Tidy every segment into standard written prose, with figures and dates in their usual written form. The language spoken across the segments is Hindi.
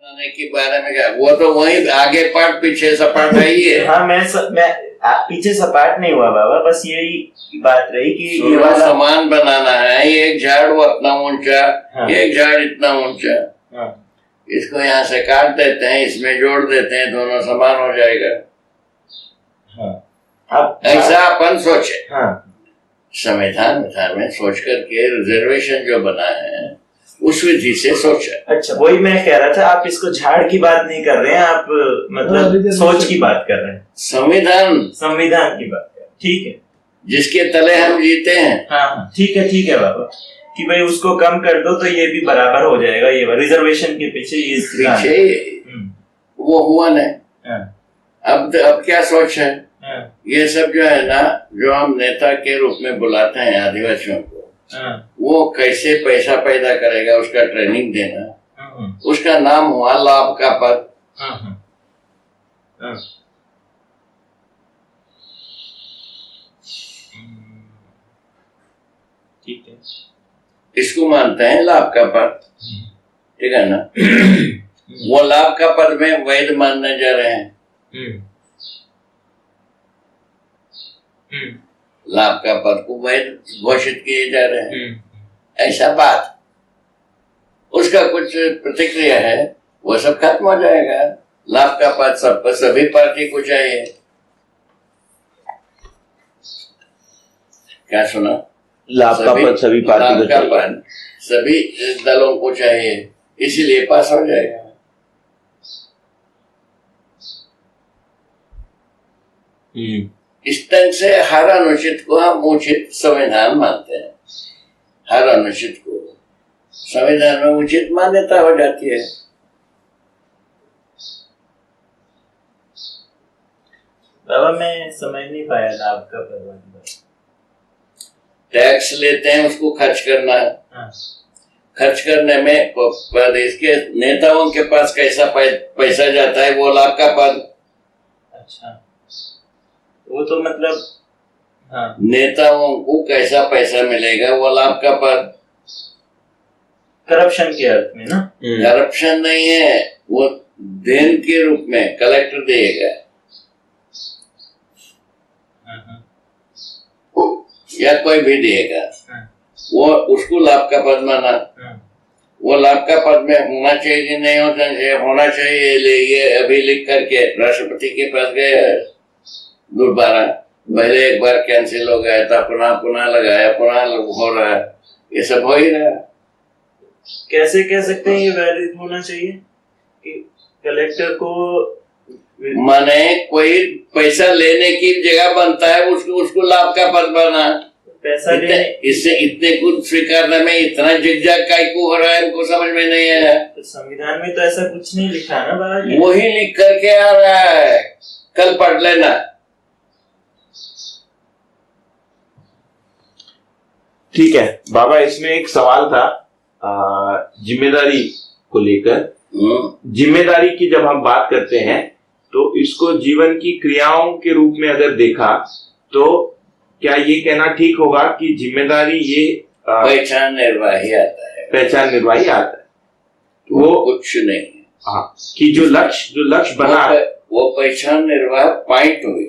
बनाने के बारे में क्या, वो तो वही आगे पार्ट पीछे सपाट है ही है। हाँ, मैं पीछे सपाट नहीं हुआ बाबा, बस यही बात रही कि ये वाला सामान बनाना है। एक झाड़ वो इतना ऊंचा, हाँ। एक झाड़ इतना ऊंचा, हाँ। इसको यहाँ से काट देते हैं, इसमें जोड़ देते हैं, दोनों समान हो जाएगा। हाँ। अब ऐसा अपन सोचे। हाँ। संविधान में सोच करके रिजर्वेशन जो बना है उस विधि से सोचा। अच्छा, वही मैं कह रहा था, आप इसको झाड़ की बात नहीं कर रहे हैं, आप मतलब सोच की बात कर रहे हैं। संविधान की बात कर रहे हैं, ठीक है, जिसके तले हम जीते हैं। हाँ, ठीक है बाबा, कि भाई उसको कम कर दो तो ये भी बराबर हो जाएगा। ये रिजर्वेशन के पीछे वो हुआ नहीं। अब क्या सोच है? ये सब जो है ना, जो हम नेता के रूप में बुलाते हैं आदिवासियों को, वो कैसे पैसा पैदा करेगा उसका ट्रेनिंग देना, उसका नाम हुआ लाभ का पद। ठीक है, इसको मानते हैं लाभ का पद, ठीक है ना। वो लाभ का पद में वैध मानने जा रहे हैं। लाभ का पद को वैध घोषित किए जा रहे हैं, ऐसा बात। उसका कुछ प्रतिक्रिया है, वो सब खत्म हो जाएगा। लाभ का पद सब सभी पार्टी को चाहिए। क्या सुना? लाभ का पद सभी पार्टी को चाहिए, सभी दलों को चाहिए, इसीलिए पास हो जाएगा। इस ढंग से हर अनुचित को हम उचित संविधान मानते हैं। हर अनुचित को संविधान में उचित मान्यता हो जाती है। बाबा मैं समझ नहीं पाया लाभ का पद। टैक्स लेते हैं, उसको खर्च करना है। हाँ। खर्च करने में प्रदेश के नेताओं के पास कैसा पैसा जाता है, वो लाभ का पद। अच्छा, वो तो मतलब हाँ। नेताओं को कैसा पैसा मिलेगा, वो लाभ का पद। करप्शन के अर्थ में ना? करप्शन नहीं है, वो देन के रूप में कलेक्टर देगा या कोई भी देगा, वो उसको लाभ का पद माना। वो लाभ का पद में होना चाहिए कि नहीं होना चाहिए, ये अभी लिख करके राष्ट्रपति के पास गए दोबारा। पहले एक बार कैंसिल हो गया था, पुनः लगाया, पुनः हो रहा है, ये सब हो ही रहा है। कैसे कह सकते हैं ये वैलिड होना चाहिए कि कलेक्टर को, माने कोई पैसा लेने की जगह बनता है, उसको लाभ का पद बना। पैसा लेने इससे इतने कुछ स्वीकारने में इतना झिकझाक काहे को हो रहा है, इनको समझ में नहीं आया। तो संविधान में तो ऐसा कुछ नहीं लिखा ना बाबा। वही लिख करके आ रहा है, कल पढ़ लेना। ठीक है बाबा, इसमें एक सवाल था जिम्मेदारी को लेकर। जिम्मेदारी की जब हम बात करते हैं तो इसको जीवन की क्रियाओं के रूप में अगर देखा तो क्या ये कहना ठीक होगा कि जिम्मेदारी ये पहचान निर्वाही आता है। पहचान निर्वाही आता है, वो कुछ नहीं है। हाँ, कि जो लक्ष्य बना वो पहचान निर्वाह पॉइंट हुई,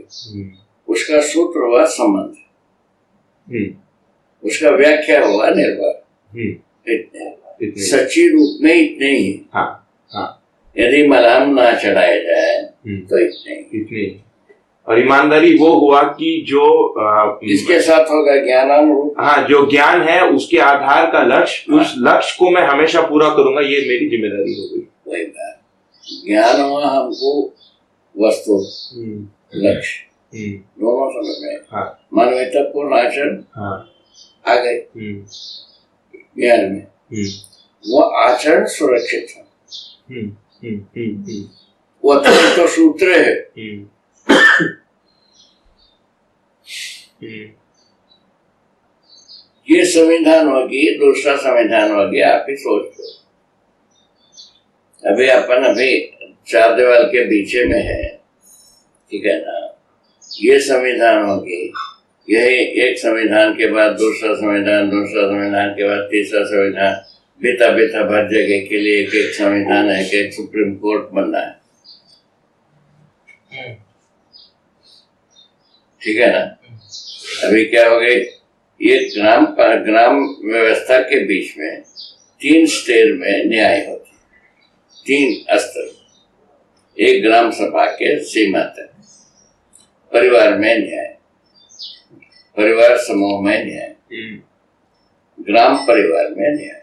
उसका सूत्र हुआ संबंध, उसका व्याख्या हुआ निर्वाह। इतने सच्ची रूप में इतने ही। हाँ, हाँ। यदि मलाम ना चढ़ाया जाए तो इतने। और ईमानदारी वो हुआ कि जो इसके साथ होगा ज्ञानानुरूप। हाँ, जो ज्ञान है उसके आधार का लक्ष्य, उस लक्ष्य को मैं हमेशा पूरा करूंगा, ये मेरी जिम्मेदारी हो गई। वही बात, ज्ञान हुआ हमको वस्तु, लक्ष्य दोनों समझ में। हाँ। मानवतापूर्ण आचरण आ गए ज्ञान में, वो आचरण सुरक्षित है। वो तो सूत्र है। ये संविधान होगी, दूसरा संविधान होगी, आप ही सोच लो। अभी अपन चार दीवार के बीचे में है, ठीक है ना। ये संविधान होगी, यही एक संविधान के बाद दूसरा संविधान, दूसरा संविधान के बाद तीसरा संविधान, बेटा बेटा भर जगह के लिए एक एक संविधान है, एक सुप्रीम कोर्ट बनना है, ठीक है ना। अभी क्या हो गई, ये ग्राम व्यवस्था के बीच में 3 स्टेज में न्याय होती, 3 स्तर, एक ग्राम सभा के सीमा तक, परिवार में न्याय, परिवार समूह में न्याय, ग्राम परिवार में न्याय,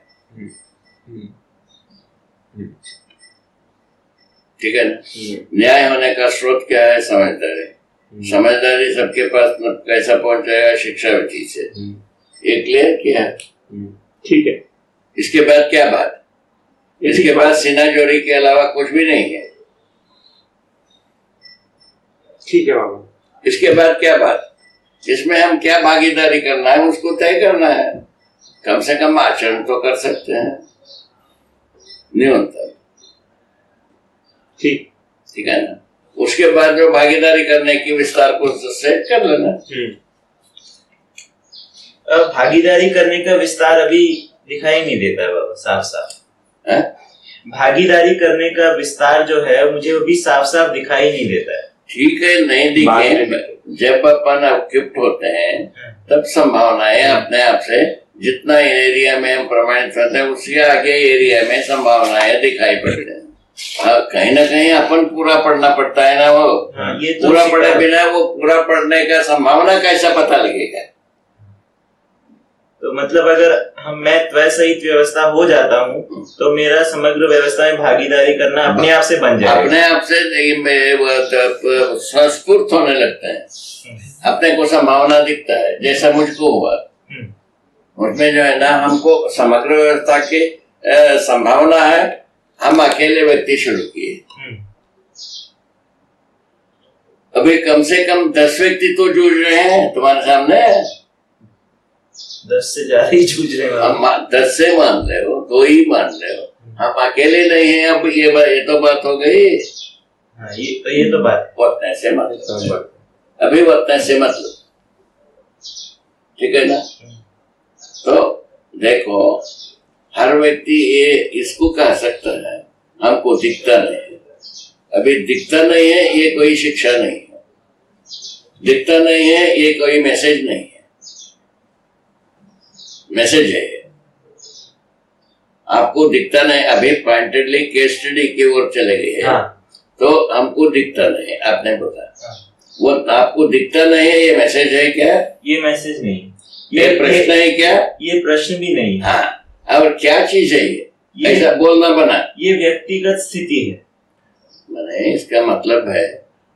ठीक है ना। न्याय होने का स्रोत क्या है? समझदारी। समझदारी सबके पास कैसा पहुंच जाएगा? शिक्षाविधि से। ये क्लियर किया, ठीक है। इसके बाद क्या बात? इसके बाद सीना जोड़ी के अलावा कुछ भी नहीं है, ठीक है बाबा। इसके बाद क्या बात? इसमें हम क्या भागीदारी करना है उसको तय करना है। कम से कम आचरण तो कर सकते हैं, न्यूनतम, ठीक है ना। उसके बाद जो भागीदारी करने की विस्तार को सेट कर लेना। भागीदारी करने का विस्तार अभी दिखाई नहीं देता है बाबा, साफ साफ। भागीदारी करने का विस्तार जो है मुझे अभी साफ साफ दिखाई नहीं देता है। ठीक है, नहीं दिखे। जब अपन इक्विप्ड होते हैं तब संभावनाएं अपने आप से, जितना एरिया में हम प्रमाणित होते हैं उसके आगे एरिया में संभावनाएं दिखाई पड़ते हैं। कहीं ना कहीं अपन पूरा पढ़ना पड़ता है ना, वो ये तो पूरा पढ़े बिना वो पूरा पढ़ने का संभावना कैसा पता लगेगा? तो मतलब अगर मैं त्वय सहित व्यवस्था हो जाता हूँ तो मेरा समग्र व्यवस्था में भागीदारी करना अपने आप से बन जाएगा, अपने आप से संस्फूर्त होने लगता है, अपने को संभावना दिखता है। जैसा मुझको हुआ, उसमें जो है ना हमको समग्र व्यवस्था की संभावना है, हम अकेले व्यक्ति शुरू किए। अभी कम से कम 10 व्यक्ति तो जूझ रहे हैं तुम्हारे सामने, 10 से ज्यादा ही जूझ रहे हैं। हम 10 से मान रहे हो, 2 ही मान रहे हो, हम अकेले नहीं हैं। अब ये तो बात हो गई। ये तो बात वतन से मतलब, अभी वतन से मतलब, ठीक है ना। तो देखो, हर व्यक्ति ये इसको कह सकता है हमको दिखता नहीं है। अभी दिखता नहीं है ये कोई शिक्षा नहीं है, दिखता नहीं है ये कोई मैसेज नहीं है, मैसेज है। आपको दिखता नहीं, अभी पॉइंटेडली केस स्टडी की ओर चले गए हैं। तो हमको दिखता नहीं, आपने बताया वो आपको दिखता नहीं है, ये मैसेज है क्या? ये मैसेज नहीं, ये प्रश्न है क्या? ये प्रश्न भी नहीं। हाँ, और क्या चीज है ये? ऐसा बोलना बना, ये व्यक्तिगत स्थिति है। मैंने इसका मतलब है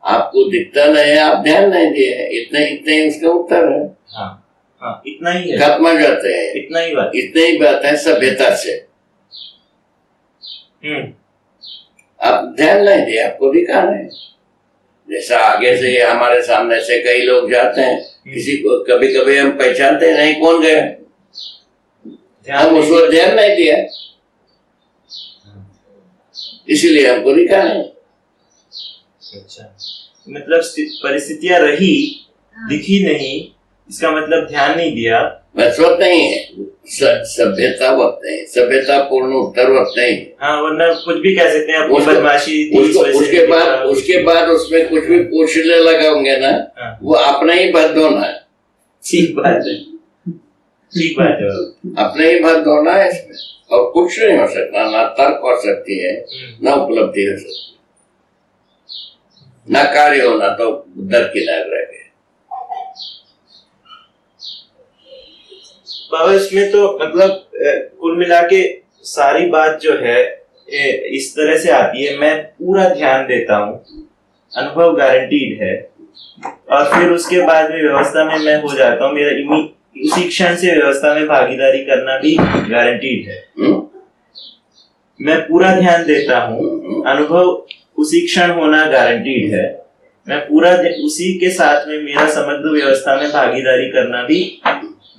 आपको दिखता नहीं है, आप ध्यान नहीं दिए, इतने ही उसका उत्तर है। हाँ, इतना ही है, खत्म हो जाते हैं, इतना ही बात, इतने ही बात है सभ्यता से। आप ध्यान नहीं दिए, आपको दिखा नहीं। जैसा आगे से हमारे सामने से कई लोग जाते हैं, किसी को कभी कभी हम पहचानते नहीं कौन गए, हम उस पर ध्यान नहीं दिया, इसीलिए हमको दिखा नहीं। अच्छा, मतलब परिस्थितियां रही, दिखी नहीं, इसका मतलब ध्यान नहीं दिया, बस वक्त नहीं है। सभ्यता वक्त नहीं, सभ्यता पूर्ण उत्तर वक्त नहीं। हाँ, वरना कुछ भी कह सकते हैं, अपनी बदमाशी उसके बाद उसमें कुछ भी पूछने लगाओगे ना, वो अपना ही भर धोना है। ठीक बात है, ठीक बात है, अपने ही भर धोना है इसमें, और कुछ नहीं हो सकता। ना तर्क हो सकती है, ना उपलब्धि हो सकती है, ना कार्य होना तो दरकिनार रह गए। बाबा, इसमें तो मतलब कुल मिला के सारी बात जो है इस तरह से आती है, मैं पूरा ध्यान देता हूँ, अनुभव गारंटीड है, और फिर उसके बाद में व्यवस्था में मैं हो जाता हूँ, मेरा उसी क्षण से व्यवस्था में भागीदारी करना भी गारंटीड है। मैं पूरा ध्यान देता हूँ, अनुभव उसी क्षण होना गारंटीड है, मैं पूरा उसी के साथ में मेरा समग्र व्यवस्था में भागीदारी करना भी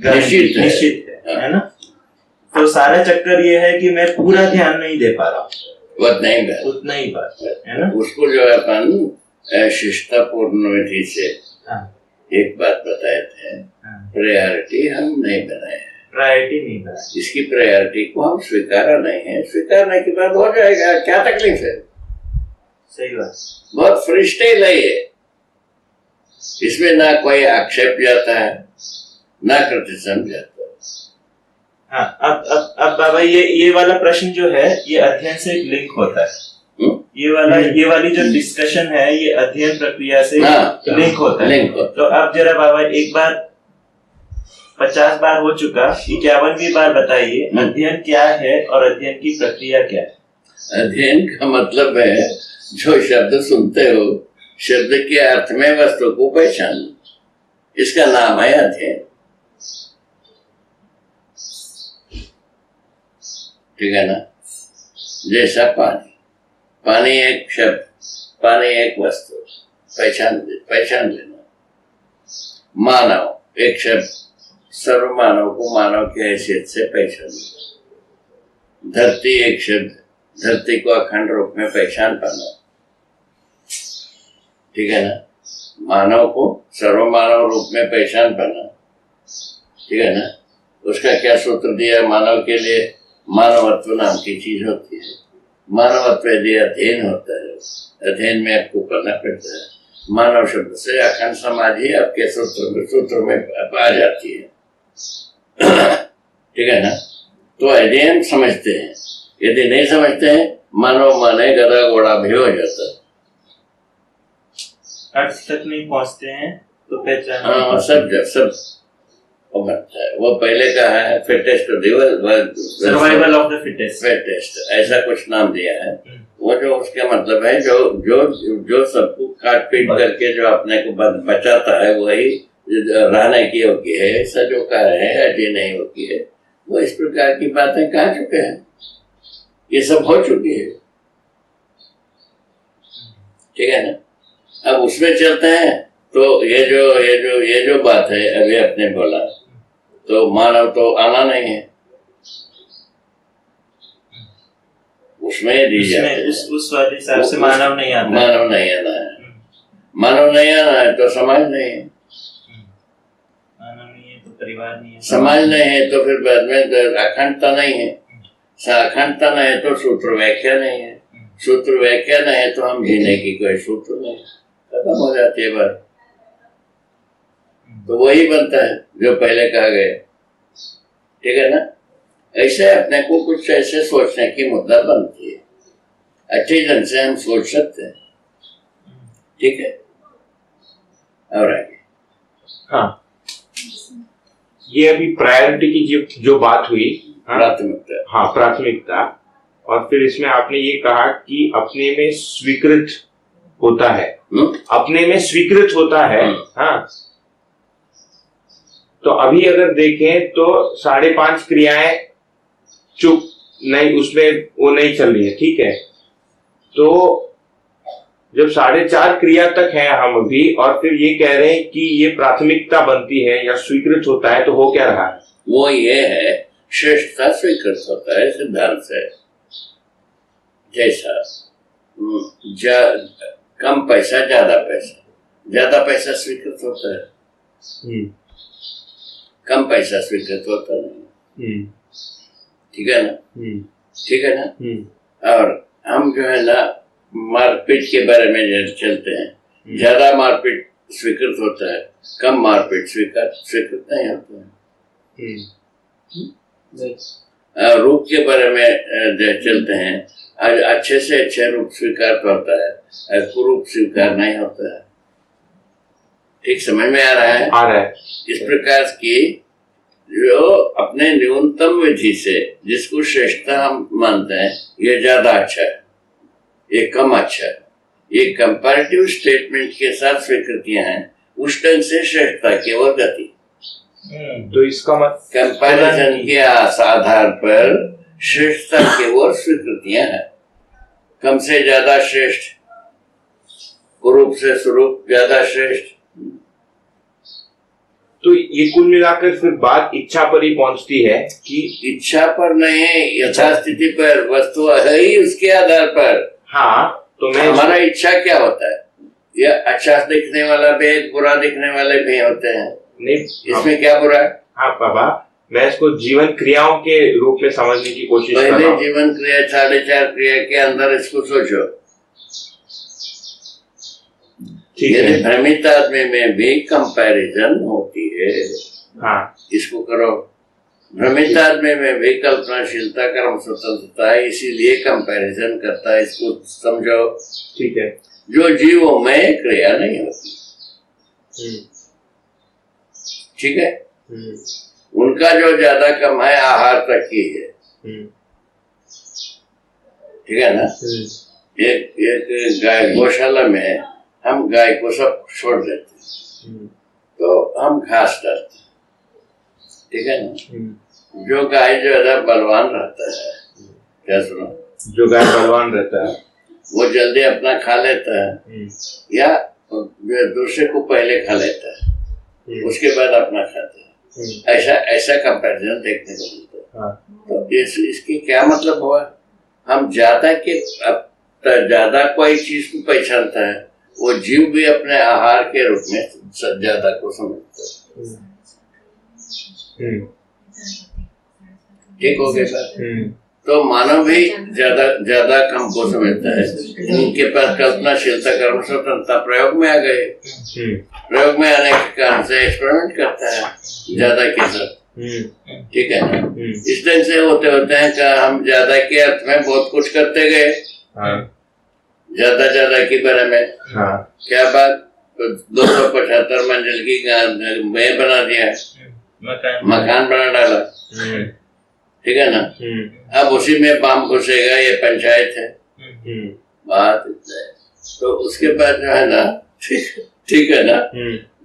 निश्चित है ना। तो सारा चक्कर ये है कि मैं पूरा ध्यान नहीं दे पा रहा हूँ, उतना ही बात है ना। उसको जो है अपन शिष्टापूर्ण विधि से एक बात बताए थे, प्रायोरिटी हम नहीं बनाए, प्रायोरिटी नहीं बना। इसकी प्रायोरिटी को हम स्वीकारा नहीं है, स्वीकारने के बाद हो जाएगा, क्या तकलीफ है। सही बात। बहुत फ्री स्टाइल है ये, इसमें ना कोई आक्षेप जाता है ना क्रिटिसिज्म जाता है। हाँ, अब बाबा ये वाला प्रश्न जो है ये अध्ययन से लिंक होता है। ये वाली जो डिस्कशन है ये अध्ययन प्रक्रिया से लिंक होता है। तो अब जरा बाबा एक बार 50 बार हो चुका, 51वीं बार बताइए अध्ययन क्या है और अध्ययन की प्रक्रिया क्या है। अध्ययन का मतलब है जो शब्द सुनते हो, शब्द के अर्थ में वस्तु को पहचान, इसका नाम है अध्ययन। ठीक है ना। जैसा पानी, पानी एक शब्द, पानी एक वस्तु, पहचान लेना। मानव एक शब्द, सर्व मानव को मानव की हैसियत से पहचान लेना। धरती एक शब्द, धरती को अखंड रूप में पहचान पाना। ठीक है ना। मानव को सर्व मानव रूप में पहचान पाना। ठीक है ना। उसका क्या सूत्र दिया मानव के लिए? मानवत्व नाम की चीज होती है। मानवत्व यदि अध्ययन होता है, अध्ययन में आपको पढ़ना पड़ता है। मानव शब्द से अखंड समाज ही आपके सूत्र में आ जाती है। ठीक है ना। तो अध्ययन समझते हैं, यदि नहीं समझते हैं मानव माने गधा घोड़ा भी हो जाता है। अर्थ तक नहीं पहुंचते हैं तो पहचान। हाँ, सब बनता है। वो पहले का है fittest, survival of the fittest, ऐसा कुछ नाम दिया है। वो जो उसका मतलब है जो सबको काट पीट करके जो अपने को बचाता है वही रहने की योग्य है। ऐसा जो कहा है अजय नहीं होती है, वो इस प्रकार की बातें कह चुके हैं, ये सब हो चुकी है। ठीक है ना। अब उसमें चलते हैं तो ये जो बात है अभी आपने बोला, तो मानव तो आना नहीं है उसमें दी जाती है। उस वाले हिसाब से मानव नहीं आता। मानव नहीं आना है, मानव नहीं आना है तो समाज नहीं है। मानव नहीं है तो परिवार नहीं है, समाज नहीं है तो फिर बाद में अखंडता नहीं है। अखंडता नहीं है तो सूत्र व्याख्या नहीं है। सूत्र व्याख्या नहीं है तो हम जीने की कोई सूत्र नहीं, खत्म हो जाती है बात। तो वही बनता है जो पहले कहा गया। ठीक है ना। ऐसे अपने को कुछ ऐसे सोचने की मुद्दा बनती है, अच्छे ढंग से हम सोच सकते हैं। ठीक है। और आगे। हाँ, ये अभी प्रायोरिटी की जो बात हुई, प्राथमिकता। हाँ, प्राथमिकता। और फिर इसमें आपने ये कहा कि अपने में स्वीकृत होता है। अपने में स्वीकृत होता है। हाँ, तो अभी अगर देखें तो 5.5 क्रियाएं चुप नहीं, उसमें वो नहीं चल रही है। ठीक है। तो जब 4.5 क्रिया तक है हम अभी, और फिर ये कह रहे हैं कि ये प्राथमिकता बनती है या स्वीकृत होता है, तो हो क्या रहा है? वो ये है श्रेष्ठता स्वीकृत होता है सिद्धांत से। जैसा कम पैसा ज्यादा पैसा स्वीकृत होता है, कम पैसा स्वीकृत होता नहीं। ठीक है ना। ठीक है ना। और हम जो है ना मारपीट के बारे में चलते हैं, ज्यादा मारपीट स्वीकृत होता है, कम मारपीट स्वीकृत नहीं होता है। रूप के बारे में चलते हैं, अच्छे से अच्छे रूप स्वीकार होता है, कुरूप स्वीकार नहीं होता है। ठीक समझ में आ रहा है? आ रहा है। इस प्रकार की जो अपने न्यूनतम विधि से जिसको श्रेष्ठता हम मानते हैं, ये ज्यादा अच्छा है, ये कम अच्छा है, ये कंपैरेटिव स्टेटमेंट के साथ स्वीकृतियां हैं। उस ढंग से श्रेष्ठता की ओर गति। तो इसका मतलब कंपैरिजन के आधार पर श्रेष्ठता की ओर स्वीकृतियां हैं। कम से ज्यादा श्रेष्ठ, कुरूप से स्वरूप ज्यादा श्रेष्ठ। तो ये कुल मिलाकर फिर बात इच्छा पर ही पहुंचती है कि इच्छा पर नहीं, यथास्थिति पर, वस्तु है ही उसके आधार पर। हाँ, तो मैं हमारा इच्छा क्या होता है? ये अच्छा दिखने वाला भी, बुरा दिखने वाले भी होते हैं। नहीं, इसमें क्या बुरा है? हाँ बाबा, मैं इसको जीवन क्रियाओं के रूप में समझने की कोशिश कर रहा पहले हूँ। जीवन क्रिया 4.5 क्रिया के अंदर इसको सोचो। ठीक यदि है। भ्रमित आदमी में भी कंपैरिजन होती है, हाँ इसको करो। भ्रमित आदमी में भी कल्पनाशीलता, कर्म स्वतंत्रता है, इसीलिए कंपैरिजन करता है, इसको समझो। ठीक है। जो जीवों में क्रिया नहीं होती, ठीक है, उनका जो ज्यादा कम है आहार तक ही है, ठीक है ना। एक गाय गौशाला में हम गाय को सब छोड़ देते हैं, तो हम घास डालते हैं, ठीक है ना। जो गाय ज्यादा बलवान रहता है, क्या सुनो, जो गाय बलवान रहता है वो जल्दी अपना खा लेता है, या जो दूसरे को पहले खा लेता है, उसके बाद अपना खाता है। ऐसा कंपैरिजन देखने को मिलता है। हाँ। तो इसकी क्या मतलब हुआ, हम ज्यादा कोई चीज को पहचानता है, वो जीव भी अपने आहार के रूप में ज्यादा को समझता है। ठीक हो गया सर। तो मानव भी ज्यादा कम को समझता है। उनके पास कल्पनाशीलता, कर्म स्वतंत्रता प्रयोग में आ गए। प्रयोग में आने के कारण से एक्सपेरिमेंट करता है ज्यादा के साथ, ठीक है ना। इस ढंग से होते होते हैं कि हम ज्यादा के अर्थ में बहुत कुछ करते गए। ज्यादा के बारे में क्या बात, 275 मंजिल की मैं बना दिया, मकान बना डाला, ठीक है ना। अब उसी में बाम घुसेगा, ये पंचायत है, बात इतना है। तो उसके बाद जो है ना, ठीक है ना,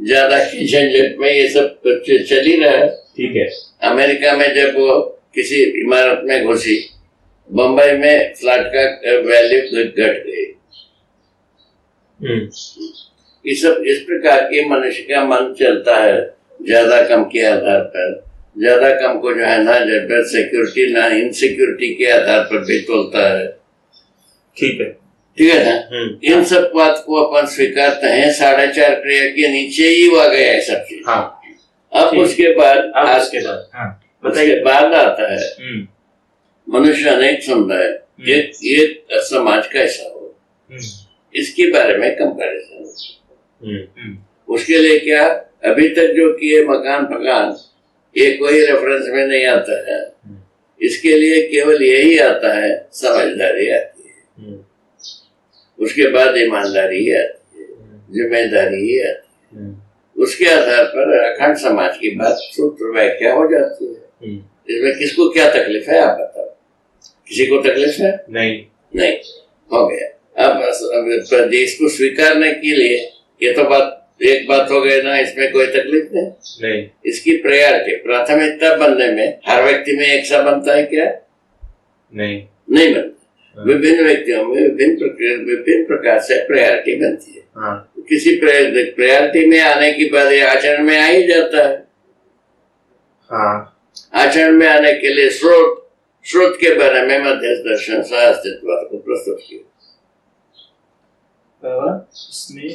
ज्यादा की झंझट में ये सब चल ही रहा है। ठीक है। अमेरिका में जब वो किसी इमारत में घुसी, बम्बई में फ्लैट का वैल्यू घट गई। इस प्रकार के मनुष्य का मन चलता है ज्यादा कम के आधार पर। ज्यादा कम को जो है ना, जब सिक्योरिटी ना इनसिक्योरिटी के आधार पर भी तोलता है, ठीक है। ठीक है ना। इन सब बात को अपन स्वीकारते हैं। 4.5 क्रिया के नीचे ही हुआ गया है सब चीज। हाँ। अब उसके बाद बताइए। बाद आता है मनुष्य अनेक समुदाय, एक समाज कैसा हो, इसके बारे में कंपैरिजन। उसके लिए क्या, अभी तक जो किए मकान फकान, ये कोई रेफरेंस में नहीं आता है। इसके लिए केवल यही आता है, समझदारी आती है, उसके बाद ईमानदारी आती है, जिम्मेदारी ही आती है। उसके आधार पर अखंड समाज की बात सूत्र व्याख्या हो जाती है। इसमें किसको क्या तकलीफ है आप बताओ, किसी को तकलीफ है? नहीं हो गया। अब देश को स्वीकारने के लिए ये तो एक बात हो गई ना, इसमें कोई तकलीफ नहीं। इसकी प्रायोरिटी, प्राथमिकता बनने में हर व्यक्ति में एक सा बनता है क्या? नहीं बनता। विभिन्न व्यक्तियों में विभिन्न प्रकार से प्रायोरिटी बनती है। किसी प्रायोरिटी में आने के बाद ये आचरण में आ ही जाता है। आचरण में आने के लिए स्रोत के बारे में मध्यस्थ दर्शन सह अस्तित्ववाद को प्रस्तुत किया।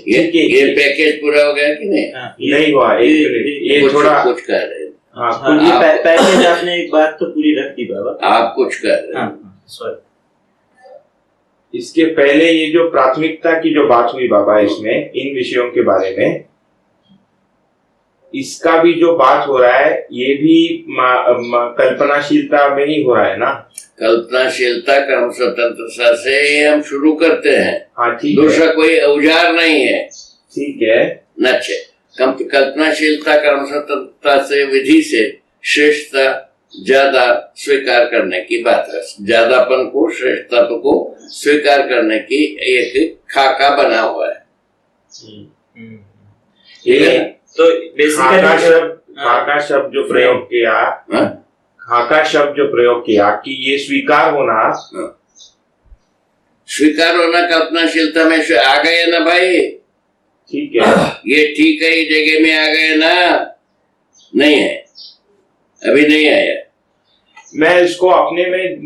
ये पैकेज पूरा हो गया कि नहीं? नहीं हुआ। ये थोड़ा कुछ कह रहे हैं। पैकेज आपने एक बात तो पूरी रख दी बाबा, आप कुछ कह रहे हैं। सॉरी। इसके पहले ये जो प्राथमिकता की जो बात हुई बाबा, इसमें इन विषयों के बारे में, इसका भी जो बात हो रहा है, ये भी कल्पनाशीलता में ही हो रहा है ना। कल्पनाशीलता, कर्म स्वतंत्रता से हम शुरू करते हैं। हाँ ठीक है। दूसरा कोई औजार नहीं है। ठीक है। नच्छे कल्पनाशीलता, कर्म स्वतंत्रता से, विधि से श्रेष्ठता ज्यादा स्वीकार करने की बात है। ज्यादापन को, श्रेष्ठता को स्वीकार करने की एक खाका बना हुआ है। ये तो खाका शब्द जो प्रयोग किया, खाका शब्द जो प्रयोग किया कि ये स्वीकार होना, कल्पनाशीलता में आ गए ना भाई। ठीक है। ये ठीक है, जगह में आ गए ना, नहीं है, अभी नहीं आया। मैं इसको अपने में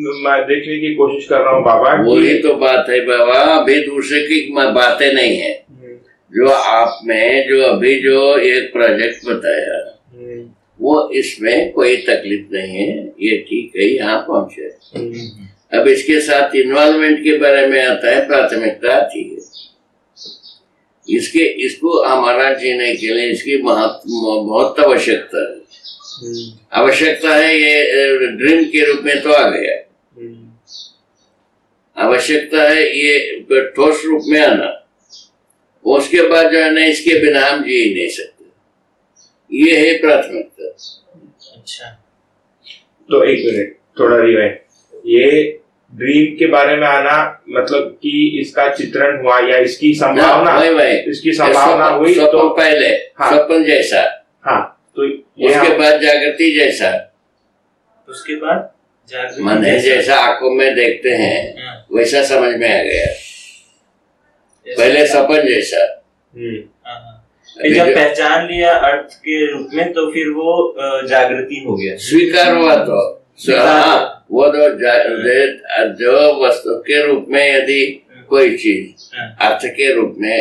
देखने की कोशिश कर रहा हूँ बाबा। वही तो बात है बाबा, अभी दूसरे की बातें नहीं है। जो आप में जो अभी जो एक प्रोजेक्ट बताया, वो इसमें कोई तकलीफ नहीं है, ये ठीक है, यहाँ पहुंचे। अब इसके साथ इन्वॉल्वमेंट के बारे में आता है, प्राथमिकता आती है। इसको हमारा जीने के लिए इसकी बहुत आवश्यकता है। आवश्यकता है, ये ड्रीम के रूप में तो आ गया। आवश्यकता है ये ठोस रूप में आना। उसके बाद जो है ना, इसके बिना हम जी ही नहीं सकते। ये है प्राथमिकता। अच्छा, तो एक मिनट, थोड़ा रिवाइंड। ये ड्रीम के बारे में आना मतलब कि इसका चित्रण हुआ या इसकी संभावना, इसकी संभावना हुई तो पहले स्वप्न जैसा, हाँ, तो उसके बाद जागृति जैसा, उसके बाद जागृति मन है जैसा आंखों में देखते हैं वैसा समझ में आ गया। पहले सपन जैसा। फिर जब पहचान लिया अर्थ के रूप में तो फिर वो जागृति हो गया, स्वीकार हुआ। तो हाँ, वो जो वस्तु के रूप में यदि कोई चीज अर्थ के रूप में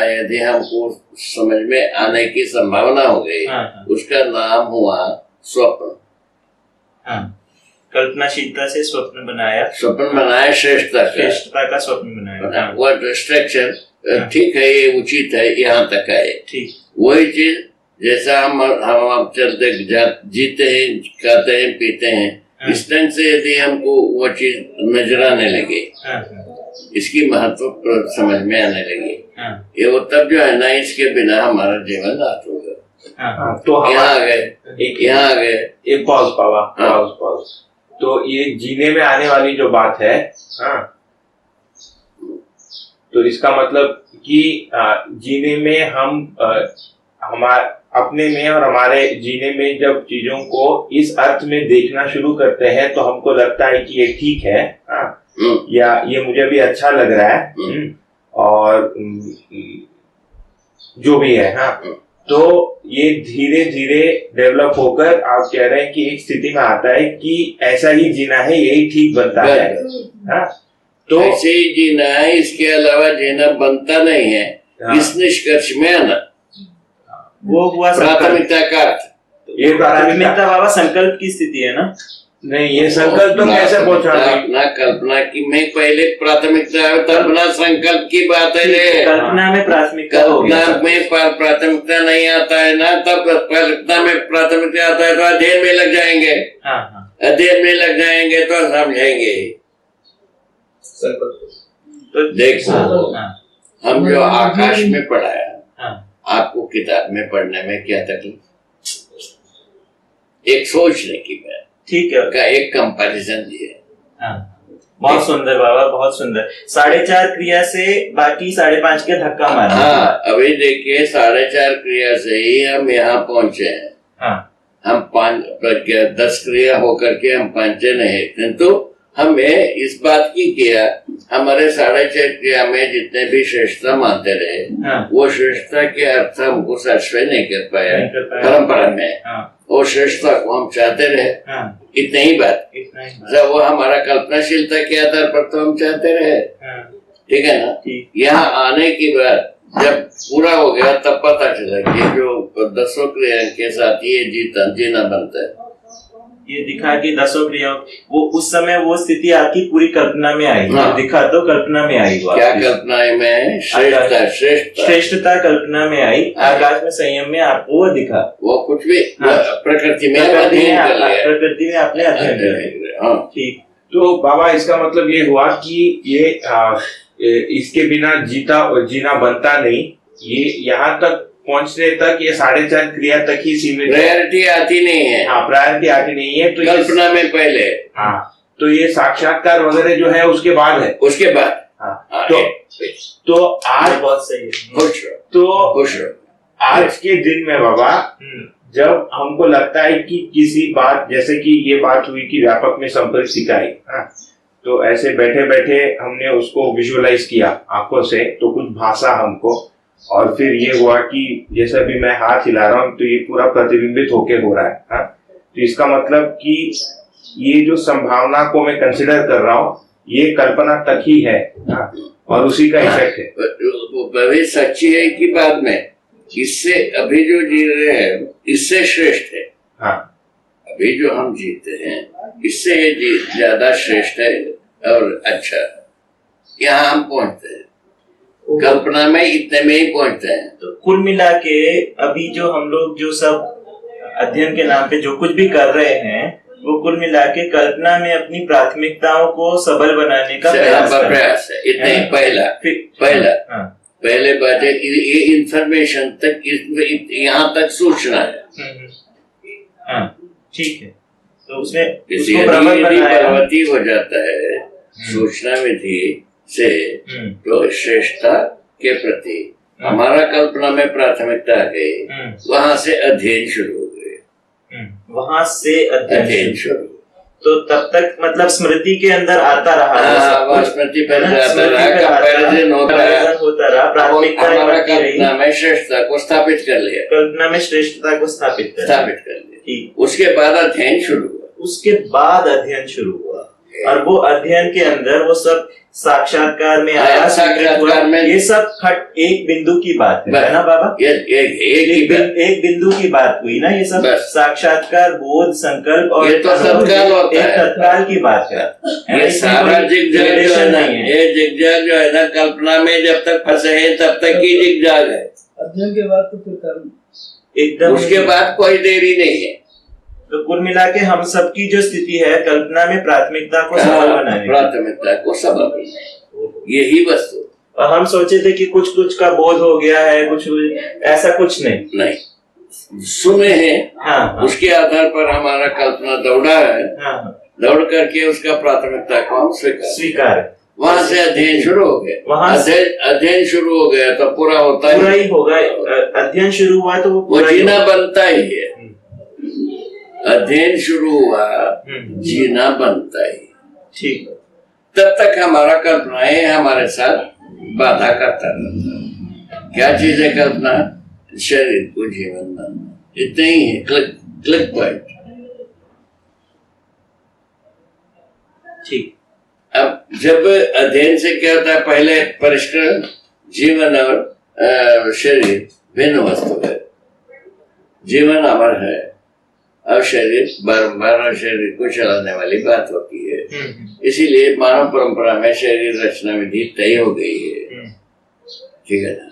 यदि हमको समझ में आने की संभावना हो गई, उसका नाम हुआ स्वप्न। कल्पनाशीलता से स्वप्न बनाया, श्रेष्ठता का स्वप्न बनाया। वो डिस्ट्रैक्शन ठीक है, ये उचित है, यहाँ तक है ठीक। वही चीज जैसा हम चलते जीते हैं, खाते हैं, पीते हैं, इस ढंग से यदि हमको वो चीज नजर आने लगे, इसकी महत्व समझ में आने लगे, ये वो तब जो है ना, इसके बिना हमारा जीवन रात होगा। तो यहाँ आ गए एक पॉज। तो ये जीने में आने वाली जो बात है, तो इसका मतलब कि जीने में हम हमारे अपने में और हमारे जीने में जब चीजों को इस अर्थ में देखना शुरू करते हैं तो हमको लगता है कि ये ठीक है, या ये मुझे भी अच्छा लग रहा है, और जो भी है, तो ये धीरे धीरे डेवलप होकर आप कह रहे हैं कि एक स्थिति में आता है कि ऐसा ही जीना है, यही ठीक बनता है। तो ऐसे ही जीना है, इसके अलावा जीना बनता नहीं है। इस निष्कर्ष में आना, वो हुआ प्राथमिकता का अर्थ। ये प्राथमिकता बाबा संकल्प की स्थिति है ना? नहीं, ये संकल्प तो कैसे पहुंचा? अपना कल्पना की में पहले प्राथमिकता है, तब ना संकल्प की बात है। कल्पना में प्राथमिकता, कल्पना में प्राथमिकता नहीं आता है ना, तब कल्पना में प्राथमिकता आता है तो अध्ययन में लग जाएंगे। अध्ययन में लग जाएंगे तो समझेंगे। तो देखो, हम जो आकाश में पढ़ाया, आपको किताब में पढ़ने में क्या तकलीफ? एक सोचने की बात, ठीक है, का एक कंपैरिजन दिया। बहुत सुंदर बाबा, बहुत सुंदर। 4.5 क्रिया से बाकी 5.5 के धक्का मारा। हाँ, अभी देखिए 4.5 क्रिया से ही हम यहाँ पहुंचे हैं। हम 10 क्रिया होकर के हम पहुंचे नहीं, किंतु हमें इस बात की किया, हमारे 6.5 क्रिया में जितने भी श्रेष्ठता मानते रहे, वो श्रेष्ठता के अर्थ हमको सैटिस्फाई नहीं कर पाया परंपरा में। वो श्रेष्ठता को हम चाहते रहे, इतनी ही बात। जब वो हमारा कल्पनाशीलता के आधार पर तो हम चाहते रहे, ठीक है ना। यहाँ आने की बात जब पूरा हो गया तब पता चला कि जो 10 क्रिया के साथ ये जीना बनता है। ये दिखा कि 10 क्रियाओं, वो उस समय वो स्थिति आपकी पूरी कल्पना में आई। दिखा तो कल्पना में आई। क्या कल्पना में? श्रेष्ठता कल्पना में आई। आकाश में संयम में आपको वो दिखा, वो कुछ भी प्रकृति में आपने अध्ययन किया। ठीक। तो बाबा, इसका मतलब ये हुआ कि ये इसके बिना जीना बनता नहीं। ये यहाँ तक पहुंचने तक ये 4.5 क्रिया तक ही सीमित। प्रायोरिटी आती नहीं है। प्रायोरिटी आती नहीं है। तो कल्पना में पहले, तो ये साक्षात्कार वगैरह जो है उसके बाद है। उसके बाद तो आज बहुत सही है। खुश रहो। आज के दिन में बाबा, जब हमको लगता है कि किसी बात, जैसे कि ये बात हुई कि व्यापक में संपर्क सिखाई, तो ऐसे बैठे बैठे हमने उसको विजुअलाइज किया आंखों से, तो कुछ भाषा हमको, और फिर ये हुआ कि जैसा भी मैं हाथ हिला रहा हूँ तो ये पूरा प्रतिबिंबित होके हो रहा है। तो इसका मतलब कि ये जो संभावना को मैं कंसिडर कर रहा हूँ, ये कल्पना तक ही है, और उसी का इफेक्ट है। सच्ची है कि बाद में इससे अभी जो जी रहे हैं इससे श्रेष्ठ है। हाँ अभी जो हम जीते हैं इससे ये ज्यादा श्रेष्ठ है और अच्छा है। यहाँ हम पहुंचते हैं, कल्पना में इतने में ही पहुंचते हैं। तो कुल मिला के अभी जो हम लोग जो सब अध्ययन के नाम पे जो कुछ भी कर रहे हैं वो कुल मिला के कल्पना में अपनी प्राथमिकताओं को सबल बनाने का प्रयास है। इतना ही पहला पहले बात है कि ये इंफॉर्मेशन तक यहाँ तक सूचना है। हाँ ठीक है। तो उसमें यदि परिवर्ती हो जाता है सूचना विधि से तो श्रेष्ठता के प्रति हमारा कल्पना में प्राथमिकता आ गई, वहां से अध्ययन शुरू हो गए। वहां से अध्ययन शुरू तो तब तक मतलब स्मृति के अंदर आता रहा, स्मृति पर आता रहा, कंपैरिजन होता रहा, प्राथमिकता कल्पना में श्रेष्ठता को स्थापित कर लिया, कल्पना में श्रेष्ठता को स्थापित कर लिया। उसके बाद अध्ययन शुरू हुआ, और वो अध्ययन के अंदर वो सब साक्षात्कार में आया, साक्षात्कार में ये सब एक बिंदु की बात है ना बाबा? एक बिंदु की बात हुई ना, ये सब साक्षात्कार, बोध, संकल्प और ये तो तत्काल होता है, तत्काल की बात है। ये सारा जिगजाग नहीं है, ये जिगजाग जो है ना कल्पना में जब तक फंसे हैं तब तक की जिगजाग है। अध्ययन के बाद तो फिर कर्म एकदम, उसके बाद कोई देरी नहीं है। तो कुल मिला के हम सबकी जो स्थिति है कल्पना में प्राथमिकता को सबल बनाने, प्राथमिकता को सबल बनाने, यही वस्तु। और हम सोचे थे कि कुछ कुछ का बोध हो गया है, कुछ ऐसा कुछ नहीं सुने हैं। उसके आधार पर हमारा कल्पना दौड़ा है, दौड़ करके उसका प्राथमिकता को हम स्वीकार, वहां से अध्ययन शुरू हो गया। वहां अध्ययन शुरू हो गया तो पूरा होता पूरा ही होगा। अध्ययन शुरू हुआ तो वो जीना बनता ही है। अध्ययन शुरू हुआ, जीना बनता ही। ठीक। तब तक हमारा कल्पनाएं हमारे साथ बाधा करता रहता। क्या चीज है कल्पना? शरीर को जीवन बनना, इतना ही है। Click point. ठीक। अब जब अध्ययन से क्या होता है, पहले परिष्करण, जीवन और शरीर भिन्न वस्तु है। जीवन अमर है और शरीर बारंबार शरीर को चलाने वाली बात होती है। इसीलिए मानव परंपरा में शरीर रचना विधि तय हो गई है, ठीक है ना।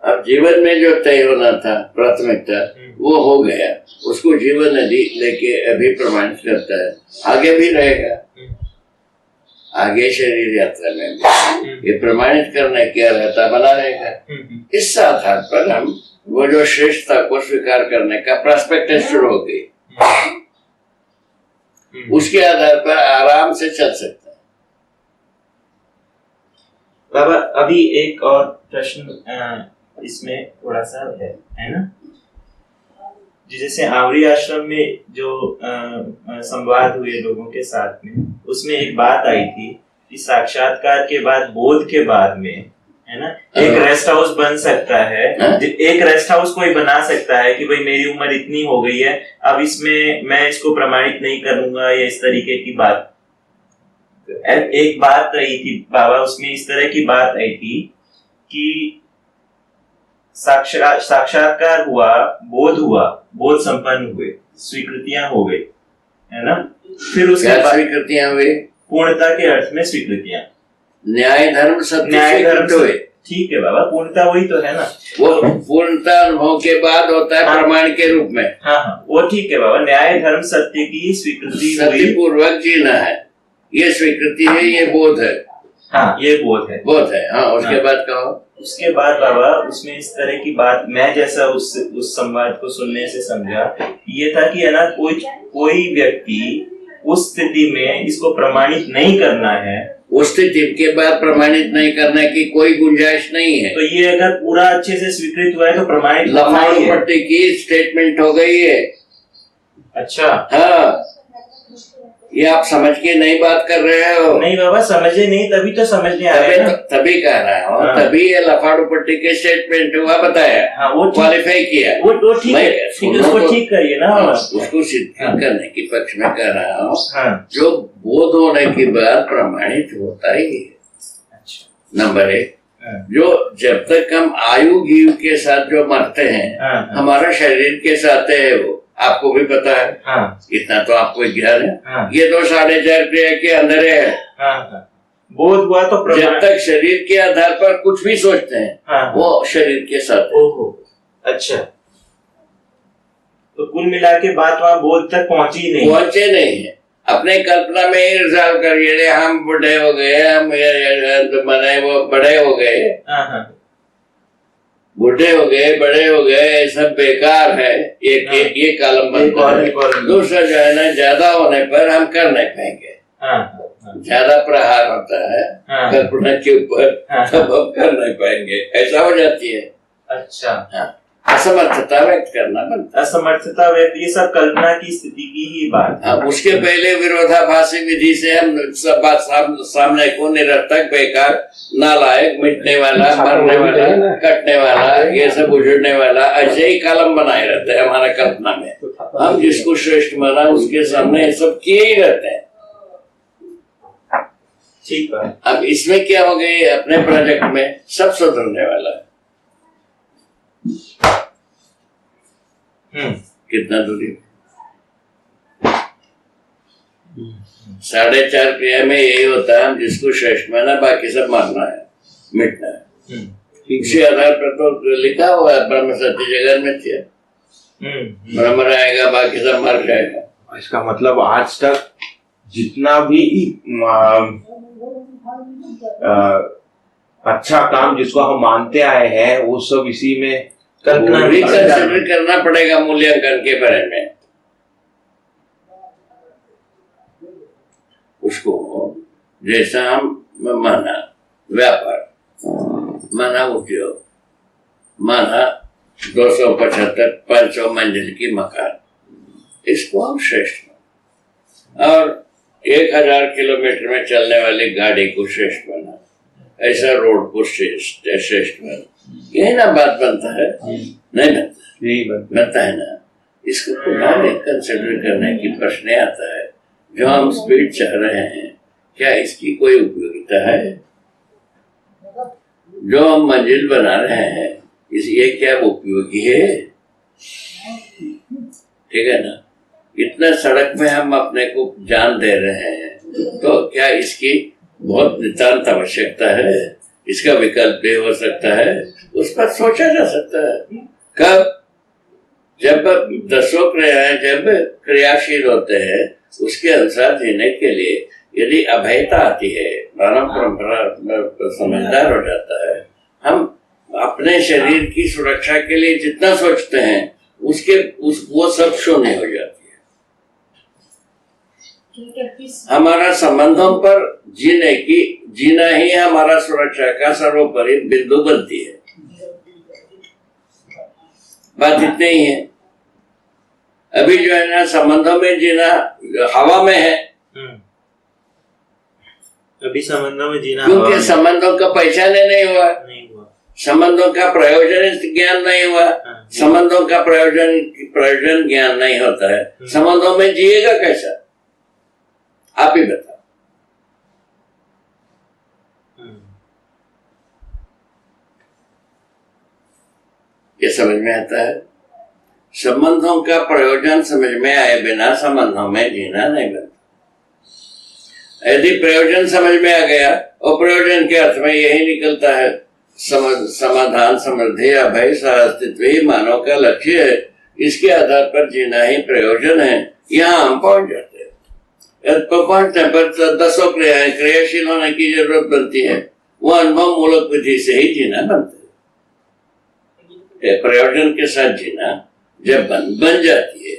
अब जीवन में जो तय होना था प्राथमिकता, वो हो गया। उसको जीवन नदी लेके अभी प्रमाणित करता है, आगे भी रहेगा। आगे शरीर यात्रा में भी ये प्रमाणित करने की अर्हता बना रहेगा। इस आधार पर हम वो जो श्रेष्ठता को स्वीकार करने का प्रॉस्पेक्टस शुरू हो गई, उसके आधार पर आराम से चल सकता है। बाबा अभी एक और प्रश्न इसमें थोड़ा सा है ना, जैसे आवरी आश्रम में जो संवाद हुए लोगों के साथ में, उसमें एक बात आई थी कि साक्षात्कार के बाद, बोध के बाद में, है ना, एक रेस्ट हाउस बन सकता है। एक रेस्ट हाउस कोई बना सकता है कि भाई मेरी उम्र इतनी हो गई है, अब इसमें मैं इसको प्रमाणित नहीं करूंगा, या इस तरीके की बात। एक बात रही थी बाबा, उसमें इस तरह की बात आई थी कि साक्षात्कार हुआ, बोध संपन्न हुए, स्वीकृतियां हो गई, है ना। फिर उसके बाद स्वीकृतियां हुई, पूर्णता के अर्थ में स्वीकृतियां, न्याय धर्म सत्य। ठीक है बाबा, पूर्णता वही तो है ना। वो पूर्णता अनुभव के बाद होता है प्रमाण के रूप में। हाँ, वो ठीक है बाबा। न्याय धर्म सत्य की स्वीकृति, सत्य पूर्वक जीना है, ये स्वीकृति है, ये बोध है। हाँ, ये बोध है। हाँ, उसके बाद कहो। उसके बाद बाबा उसमें इस तरह की बात, मैं जैसा उस संवाद को सुनने से समझा, ये था कि है ना, कोई व्यक्ति उस स्थिति में इसको प्रमाणित नहीं करना है, उस स्थिति के बाद प्रमाणित नहीं करने की कोई गुंजाइश नहीं है। तो ये अगर पूरा अच्छे से स्वीकृत हुआ है तो प्रमाणित लफाड़ू की स्टेटमेंट हो गई है। अच्छा, हाँ, ये आप समझ के नहीं बात कर रहे हो। नहीं बाबा, समझे नहीं, तभी तो समझने आ रहे हैं। तभी कह रहा हूँ। हाँ। तभी ये लफाड़ू पट्टी के स्टेटमेंट हुआ, बताया। हाँ, वो क्वालिफाई किया, वो ठीक है, उसको ठीक करिए ना। उसको सिद्ध करने के पक्ष में कह रहा हूँ। हाँ। जो बोध होने के बाद प्रमाणित होता ही है। अच्छा। नंबर 1, जो जब तक हम आयु जीव के साथ जो मरते हैं, हमारा शरीर के साथ है, वो आपको भी पता है, हाँ इतना तो आपको ज्ञान है। हाँ ये तो 4.5 क्रिया के अंदर है। हाँ हाँ बोध हुआ तो जब प्रमाण। तक शरीर के आधार पर कुछ भी सोचते हैं हाँ वो शरीर के साथ है। ओहो अच्छा, तो कुल मिला के बात वहां बोध तक पहुंची नहीं। पहुंचे नहीं है, अपने कल्पना में ही रिजॉल्व करिए रे, हम बूढ़े हो गए, हम मने वो बड़े हो गए, हाँ हाँ बूढ़े हो गए, बड़े हो गए, ये सब बेकार है। ये कॉलम बनता है। दूसरा जो है ना, ज्यादा होने पर हम कर नहीं पाएंगे। ज्यादा प्रहार होता है कल्पना के ऊपर, तब हम कर नहीं पाएंगे, ऐसा हो जाती है। अच्छा हाँ, असमर्थता व्यक्त करना बनता है। असमर्थता व्यक्त, ये सब कल्पना की स्थिति की ही बात। हाँ, उसके पहले विरोधाभासी विधि से हम सब बात सामने को निरर्थक, बेकार, नालायक, मिटने वाला, मरने वाला, कटने वाला, ये सब उजड़ने वाला, ऐसे ही कलम बनाए रहते हैं हमारा कल्पना में। हम जिसको श्रेष्ठ माना उसके सामने ये सब किए ही रहते हैं। ठीक है, अब इसमें क्या हो गई, अपने प्रोजेक्ट में सब सुधरने वाला है। कितना दूरी, 4.5 क्रिया में यही होता है, हम जिसको श्रेष्ठ माना बाकी सब मारना है, मिटना है। इसी आधार पर तो लिखा हुआ है, ब्रह्म सत्य जगत में थे, ब्रह्म रहेगा बाकी सब मर जाएगा। इसका मतलब आज तक जितना भी अच्छा काम जिसको हम मानते आए हैं वो सब इसी में कल्पना रिकंसिडर करना पड़ेगा, मूल्यांकन के बारे में। उसको जैसा हम माना व्यापार, माना उद्योग, माना 275 500 मंजिल की मकान, इसको हम श्रेष्ठ माना, और 1000 किलोमीटर में चलने वाली गाड़ी को श्रेष्ठ माना, ऐसा रोड को श्रेष्ठ माना। यही ना बात बनता है, नहीं बनता है ना। इसको पुनः कंसिडर करने की प्रश्न आता है, जो हम स्पीड चाह रहे हैं क्या इसकी कोई उपयोगिता है? जो हम मंजिल बना रहे हैं ये क्या उपयोगी है? ठीक है ना। इतना सड़क में हम अपने को जान दे रहे हैं, तो क्या इसकी बहुत नितांत आवश्यकता है? इसका विकल्प भी हो सकता है, उस पर सोचा जा सकता है। कब? जब 10 क्रियाएं जब क्रियाशील होते हैं, उसके अनुसार जीने के लिए यदि अभयता आती है, मानव परंपरा समझदार हो जाता है, हम अपने शरीर की सुरक्षा के लिए जितना सोचते हैं वो सब शून्य हो जाती है। हमारा संबंधों पर जीना ही हमारा सुरक्षा का सर्वोपरि बिंदु बनती है। बात इतनी ही है। अभी जो है ना, संबंधों में जीना हवा में है। अभी संबंधों में जीना, क्योंकि संबंधों का पहचान नहीं हुआ, संबंधों का प्रयोजन ज्ञान नहीं हुआ। संबंधों का प्रयोजन ज्ञान नहीं होता है, संबंधों में जिएगा कैसा? आप ही बताओ। ये समझ में आता है? संबंधों का प्रयोजन समझ में आए बिना संबंधों में जीना नहीं बनता। यदि प्रयोजन समझ में आ गया, और प्रयोजन के अर्थ में यही निकलता है, समाधान, समृद्धि, अभय, सहअस्तित्व ही मानव का लक्ष्य है। इसके आधार पर जीना ही प्रयोजन है। यहाँ हम पहुंच जाते हैं। पहुंचने पर 10 क्रियाएं क्रियाशील होने की जरूरत बनती है। वो अनुभव मूलक विधि से ही जीना बनता है। प्रयोजन के साथ जीना जब बन जाती है,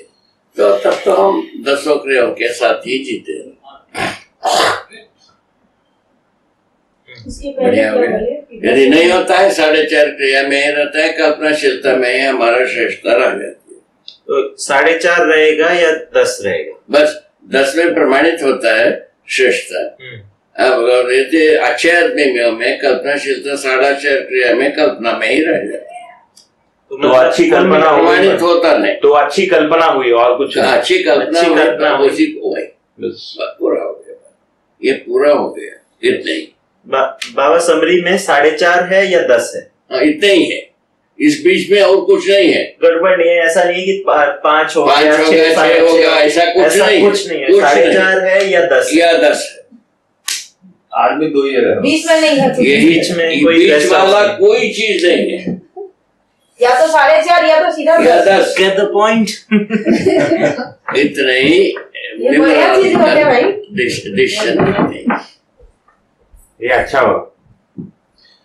तो तब तो हम 10 क्रियाओं के साथ ही जीते हैं। बढ़िया हो गया। यदि नहीं होता है, 4.5 क्रिया में ही रहता है, कल्पनाशीलता में ही हमारा श्रेष्ठता रह जाती है। तो 4.5 रहेगा या 10 रहेगा? बस 10 में प्रमाणित होता है श्रेष्ठता। अब यदि अच्छे आदमी में कल्पनाशीलता 4.5 क्रिया में कल्पना में ही रह जाती है, तो अच्छी कल्पना प्रमाणित होता नहीं। तो अच्छी कल्पना हुई और कुछ अच्छी कल्पना उसी को हुई, पूरा हो गया। ये पूरा हो गया। इतना ही बाबा समरी में 4.5 है या 10 है? हाँ, इतना ही है। इस बीच में और कुछ नहीं है। गड़बड़ नहीं है, ऐसा नहीं है कि 5 हो पाँच गया, हो गया, 6 हो गया, ऐसा कुछ नहीं कुछ नहीं है। 4.5 है या 10 या 10 है। आदमी 2 ही रहे। बीच में नहीं है कुछ। ये बीच में कोई बीच पैसा वाला नहीं। कोई चीज नहीं है। या तो 4.5 या तो सीधा या 10। 10 Get the point. इतना ही ये बढ़िया चीज होते भाई। डिसीजन नहीं। ये अच्छा हुआ।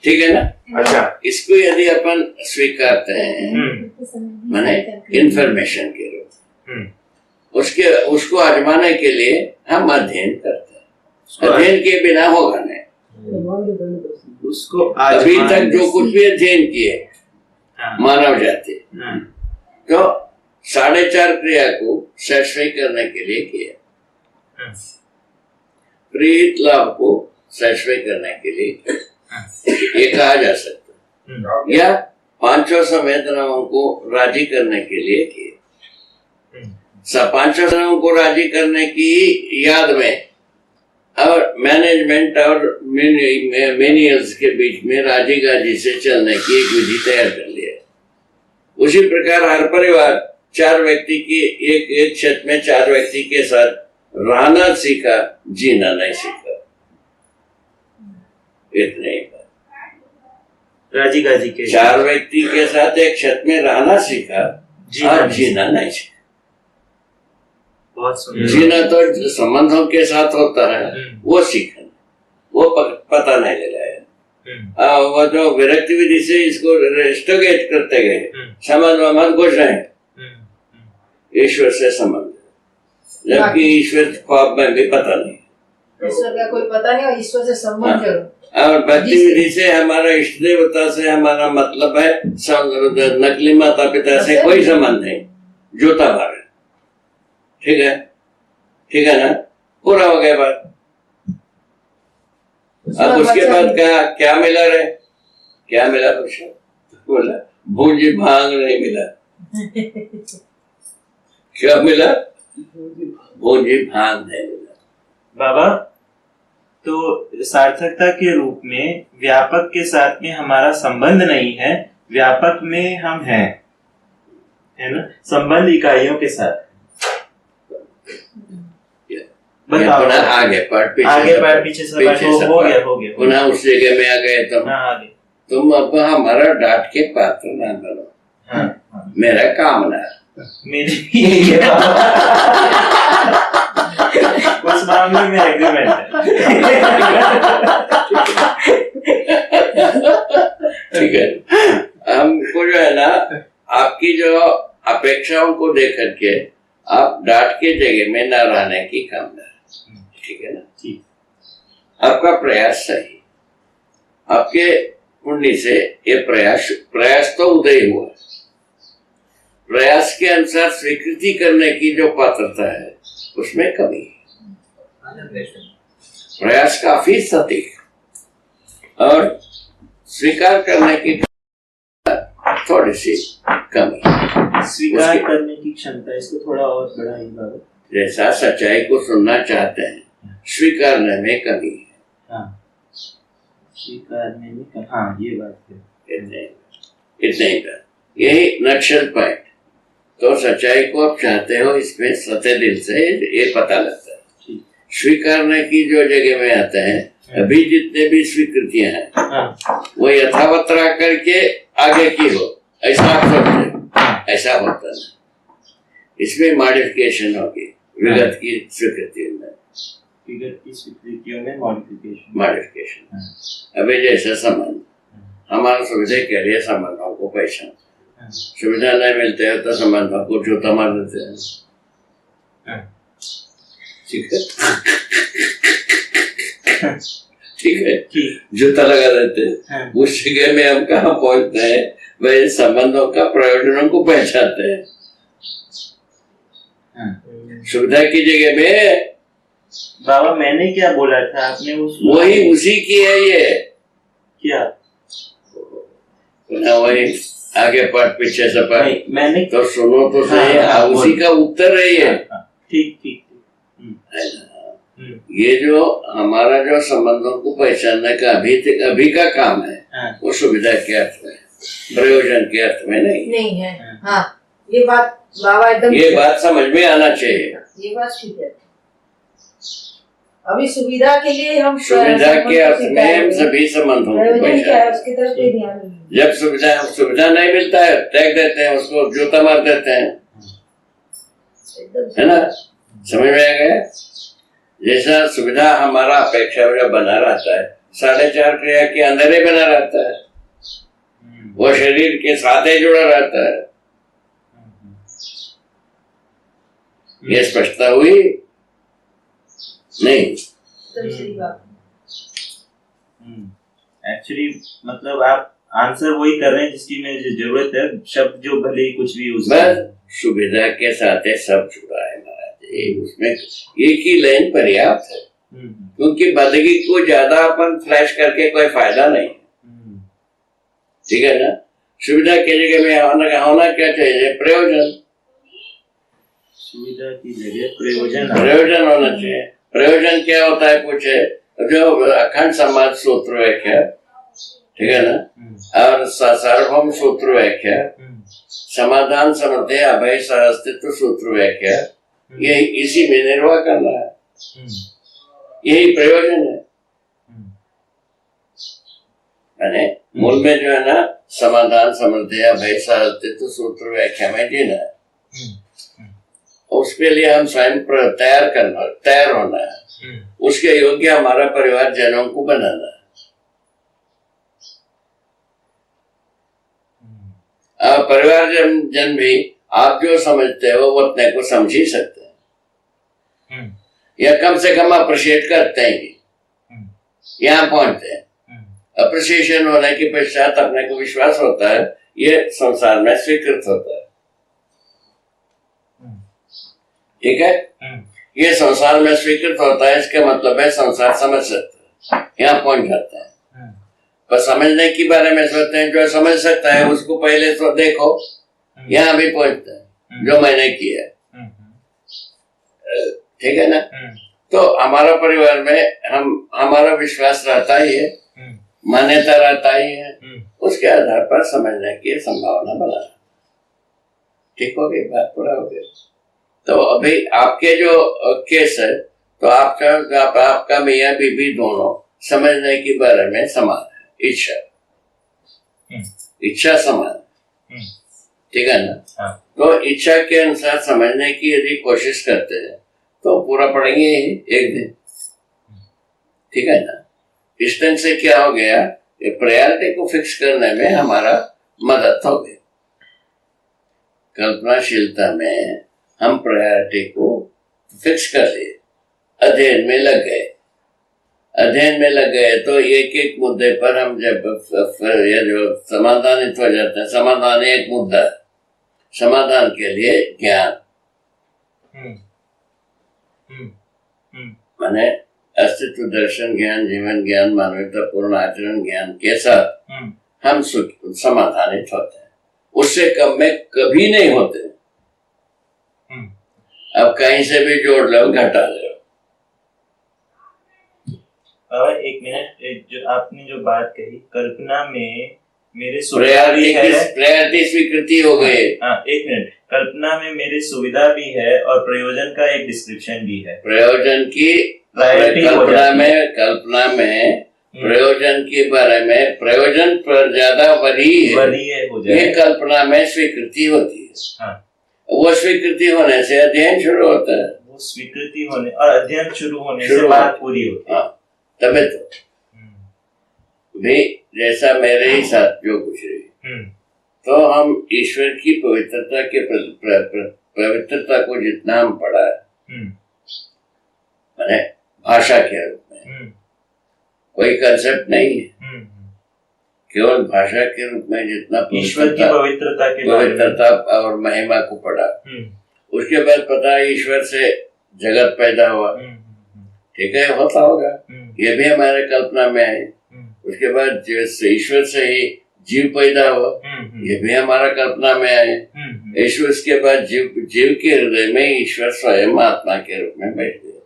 ठीक है ना। अच्छा। इसको यदि अपन स्वीकारते हैं माने इंफॉर्मेशन के रूप उसके उसको आजमाने के लिए हम अध्ययन करते हैं। अध्ययन के बिना होगा नहीं। उसको अभी तक जो कुछ भी अध्ययन किए मानव जाति तो 4.5 क्रिया को सेटिस्फाई करने के लिए किया, प्रीत लाभ को सेटिस्फाई करने के लिए किया। ये कहा जा सकता है। या 5 संवेदनाओं को राजी करने के लिए किए। 5 संवेदनाओं को राजी करने की याद में और मैनेजमेंट और मेनियल्स के बीच में राजी गाजी से चलने की एक विधि तैयार कर लिया। उसी प्रकार हर परिवार 4 व्यक्ति की एक छत में 4 व्यक्ति के साथ रहना सीखा, जीना नहीं सीखा। इतने ही बात। राजी गाजी के 4 व्यक्ति के साथ एक छत में रहना सीखा और जीना नहीं सीखा। बहुत सुंदर। जीना तो संबंधों के साथ होता है, वो सीखना, वो पता नहीं लगाया। वो जो विरक्ति विधि से इसको रेस्टोगेट करते गए, संबंध कुछ नहीं, ईश्वर से संबंध, जबकि ईश्वर ख्वाब में भी पता नहीं। ईश्वर का कोई पता नहीं और ईश्वर से संबंध करो। और भक्ति विधि से हमारा इष्ट देवता से हमारा मतलब है, नकली माता पिता से कोई संबंध नहीं, जूता मारे। ठीक है, ठीक है ना, पूरा हो गया बात। अब उसके बाद क्या मिला रे, क्या मिला? कुछ बोला भूंजी भांग नहीं मिला। क्या मिला? भूंजी भांग नहीं मिला। बाबा, तो सार्थकता के रूप में व्यापक के साथ में हमारा संबंध नहीं है, व्यापक में हम हैं, है ना, संबंध इकाइयों के साथ। बताओ आगे पार्ट पीछे से हो गया पुनः उस जगह में आ गए तुम। आगे तुम अब हमारा डांट के पात्र ना बनो। मेरा काम ना मेरी भी यही है उस मामले में एग्रीमेंट है। ठीक है। हमको जो है ना, आपकी जो अपेक्षाओं को देख करके आप डांट के जगह में न रहने की कामना है। ठीक है ना। ठीक। आपका प्रयास सही, आपके पुण्य से ये प्रयास तो उदय हुआ। प्रयास के अनुसार स्वीकृति करने की जो पात्रता है उसमें कमी है। प्रयास काफी सटीक और स्वीकार करने की थोड़ी सी कमी। स्वीकार करने की क्षमता, इसको थोड़ा और बढ़ाइए। जैसा सच्चाई को सुनना चाहते हैं, स्वीकारने में कमी है। हाँ, स्वीकारने में हाँ, ये बात है। इतने ही बात, यही नक्शल पॉइंट। तो सच्चाई को आप चाहते हो, इसमें सत्य दिल से ये पता लगता है। स्वीकारने की जो जगह में आते हैं, अभी जितने भी स्वीकृतियां हैं वो यथावत रह करके आगे की हो, ऐसा आप सोचते, ऐसा होता है। इसमें मॉडिफिकेशन होगी विगत की स्वीकृतियों में, विगत की स्वीकृतियों में मॉडिफिकेशन। अभी जैसे संबंध, हमारा सुविधा के लिए संबंधों को पहचान, सुविधा नहीं मिलते है तो संबंधों को जूता मार देते हैं। ठीक है, ठीक है, जूता लगा देते हैं। उस जगह में हम कहाँ पहुंचते हैं? वही संबंधों का प्रयोजनों को पहचानते हैं। सुविधा की जगह में बाबा मैंने क्या बोला था, आपने वही उसी की है ये क्या? वही आगे पढ़ पीछे से पढ़, मैंने तो सुनो तो सही। उसी का उत्तर है ये। ठीक ठीक। ये जो हमारा जो संबंधों को पहचानने का अभी का काम है, वो सुविधा के अर्थ में। प्रयोजन के अर्थ में नहीं। नहीं है। हाँ, ये बात बाबा एकदम ये बात समझ में आना चाहिए। ये बात ठीक है। अभी सुविधा के लिए हम सुविधा के अर्थ में हम सभी संबंधों को प्रयोजन क्या है उसकी तरफ कोई ध्यान नहीं। जब सुविधा नहीं मिलता है, टैग देते हैं, उसको जूता मार देते हैं, है ना? समझ में आ गया? जैसा सुविधा हमारा अपेक्षा में बना रहता है, 4.5 क्रिया के अंदर ही बना रहता है, वो शरीर के साथ ही जुड़ा रहता है। ये स्पष्टता हुई नहीं? एक्चुअली मतलब आप आंसर वही कर रहे हैं जिसकी मुझे जरूरत है, शब्द जो भले ही कुछ भी उसमें बस सुविधा के साथ है, सब जुड़ा है महाराज। उसमें एक ही लाइन पर्याप्त है, क्योंकि बंदगी को ज्यादा अपन फ्लैश करके कोई फायदा नहीं। ठीक है ना? सुविधा की जगह में होना क्या चाहिए? प्रयोजन। सुविधा की जगह प्रयोजन होना चाहिए। प्रयोजन क्या होता है? पूछे जो अखंड समाज सूत्र व्याख्या, ठीक है ना, और सार्वभौम सूत्र व्याख्या, समाधान समर्थ्य अभय सहअस्तित्व सूत्र व्याख्या, ये इसी में निर्वाह करना है, यही प्रयोजन है। मैंने मूल में जो है ना, समाधान समर्थ्य अभय सहअस्तित्व सूत्र व्याख्या में जीना है। उसके लिए हम स्वयं तैयार होना है, उसके योग्य हमारा परिवार जनों को बनाना है। परिवार जन भी आप जो समझते हो वो अपने को समझ ही सकते हैं, या कम से कम अप्रिशिएट करते हैं, यहाँ पहुंचते हैं। अप्रिसिएशन होने के पश्चात अपने को विश्वास होता है, ये संसार में स्वीकृत होता है। ठीक है? ये संसार में स्वीकृत होता है, इसका मतलब है संसार समझ सकता है, यहाँ पहुंच जाता है। पर समझने के बारे में सोचते हैं, जो समझ सकता है उसको पहले तो देखो, यहाँ भी पहुंचता है जो मैंने किया। ठीक है ना? तो हमारा परिवार में हमारा विश्वास रहता ही है, मान्यता रहता ही है, उसके आधार पर समझने की संभावना बनाना। ठीक हो गई बात? पूरा हो गया। तो अभी आपके जो केस है, तो आपका मियाँ बीबी दोनों समझने के बारे में समान है, इच्छा समान। ठीक है ना? तो इच्छा के अनुसार समझने की यदि कोशिश करते हैं तो पूरा पढ़ेंगे ही एक दिन। ठीक है ना? इस ढंग से क्या हो गया, प्रायोरिटी को फिक्स करने में हमारा मदद हो गई। कल्पनाशीलता में हम प्रायोरिटी को फिक्स कर दिए, अध्ययन में लग गए तो एक एक मुद्दे पर हम जब ये जो समाधानित हो जाते हैं, समाधान एक मुद्दा, समाधान के लिए ज्ञान, माने अस्तित्व दर्शन ज्ञान, जीवन ज्ञान, मानवता पूर्ण आचरण ज्ञान के साथ हम समाधानित होते हैं। उससे कम में कभी नहीं होते। अब कहीं से भी जोड़ लो, घटा लो। एक मिनट, जो आपने जो बात कही, कल्पना में मेरे प्रायोरिटी स्वीकृति हो गई। एक मिनट, कल्पना में मेरी सुविधा भी है और प्रयोजन का एक डिस्क्रिप्शन भी है। प्रयोजन की कल्पना में प्रयोजन के बारे में, प्रयोजन पर ज्यादा वरीय हो जाए, ये कल्पना में स्वीकृति होती है। वो स्वीकृति होने से अध्ययन शुरू होता है। वो स्वीकृति होने और अध्ययन शुरू होने से बात पूरी होती है। तबे तो भी जैसा मेरे ही साथ जो कुछ रही, तो हम ईश्वर की पवित्रता के पवित्रता को जितना हम पढ़ा है, मैंने भाषा के रूप में, कोई कंसेप्ट नहीं है, केवल भाषा के रूप में जितना ईश्वर की पवित्रता और महिमा को पढ़ा, उसके बाद पता है ईश्वर से जगत पैदा हुआ। ठीक है, होता होगा, ये भी हमारे कल्पना में है। उसके बाद ईश्वर से ही जीव पैदा हुआ, ये भी हमारा कल्पना में है। ईश्वर के बाद जीव के हृदय में ईश्वर स्वयं आत्मा के रूप में बैठ गया।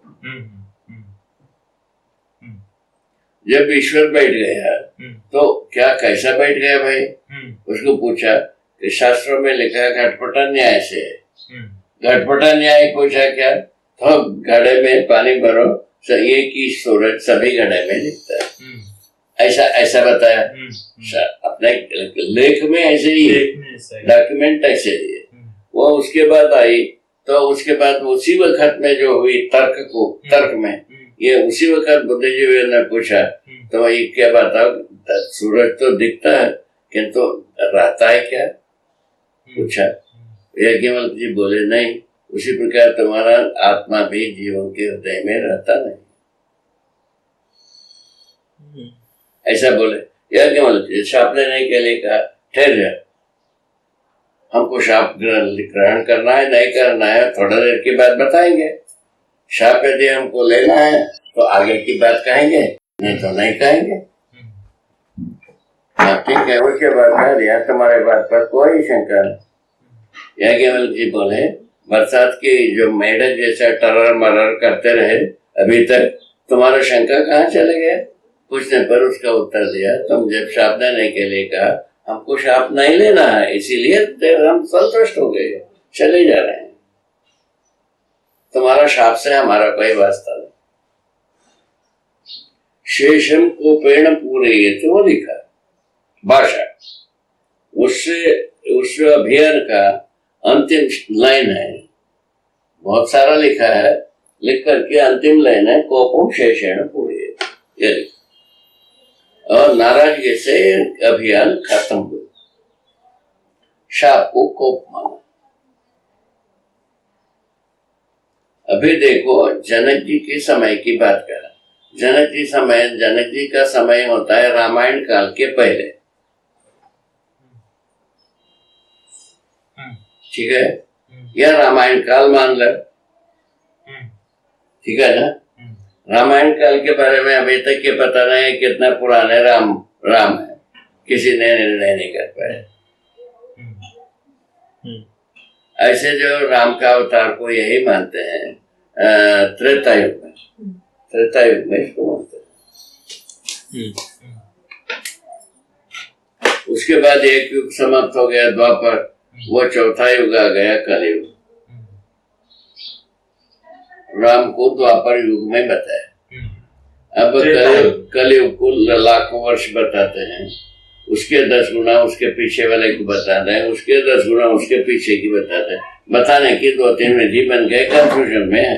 जब ईश्वर बैठ गया तो क्या कैसा बैठ गया भाई? उसको पूछा कि शास्त्रों में लिखा है घटपटा न्याय से है। घटपटा न्याय पूछा क्या? तो घड़े में पानी भरो, एक ही सूरज सभी घड़े में दिखता है, ऐसा ऐसा बताया। अपने लेख में ऐसे ही है, डॉक्यूमेंट ऐसे ही है। वो उसके बाद आई तो उसके बाद उसी वक्त में जो हुई तर्क में ये उसी वक्त बुद्धिजीवी ने पूछा तो ये क्या बताओ, सूरज तो दिखता है किंतु रहता है क्या? पूछा। याज्ञवल्क्य जी बोले नहीं, उसी प्रकार तुम्हारा आत्मा भी जीवों के हृदय में रहता नहीं, ऐसा बोले। याज्ञवल्क्य जी शाप लेने के लिए कहा ठहर जा, हमको शाप ग्रहण करना है नहीं करना है थोड़ा देर के बाद बताएंगे। शाप यदि हमको लेना है तो आगे की बात कहेंगे, नहीं तो नहीं कहेंगे। ठीक है, उसके बाद कह दिया तुम्हारे बात पर कोई शंका नहीं। याज्ञवल्क्य जी बोले बरसात की जो मेढक जैसा टरर मरर करते रहे अभी तक, तुम्हारा शंका कहाँ चले गए? पूछने पर उसका उत्तर दिया तुम जब शाप देने के लिए कहा हमको शाप नहीं लेना है, इसीलिए हम संतुष्ट हो गए, चले जा रहे हैं, तुम्हारा शाप से हमारा कोई वास्ता नहीं। शेषम को पेड़ पूरे ये वो लिखा भाषा, उस अभियान का अंतिम लाइन है, बहुत सारा लिखा है, लिख करके अंतिम लाइन है कोपम शेषेण पूरे, और नाराजगी से अभियान खत्म हुआ, शाप को कोप माना। अभी देखो जनक जी के समय की बात करा। जनक जी का समय होता है रामायण काल के पहले, ठीक है, या रामायण काल मान लो, ठीक है ना। रामायण काल के बारे में अभी तक ये पता नहीं कितना पुराने राम है, किसी ने निर्णय नहीं कर पाया। ऐसे जो राम का अवतार को यही मानते हैं त्रेता युग में इसको मानते हैं। उसके बाद एक युग समाप्त हो गया द्वापर, वो चौथा युग आ गया कलयुग। राम को द्वापर युग में बताया। अब कलयुग को लाखों वर्ष बताते हैं, उसके 10 गुना उसके पीछे वाले को बताते हैं, उसके 10 गुना उसके पीछे की बताते हैं। बताने की 2-3 विधि बन गए, कंफ्यूजन में है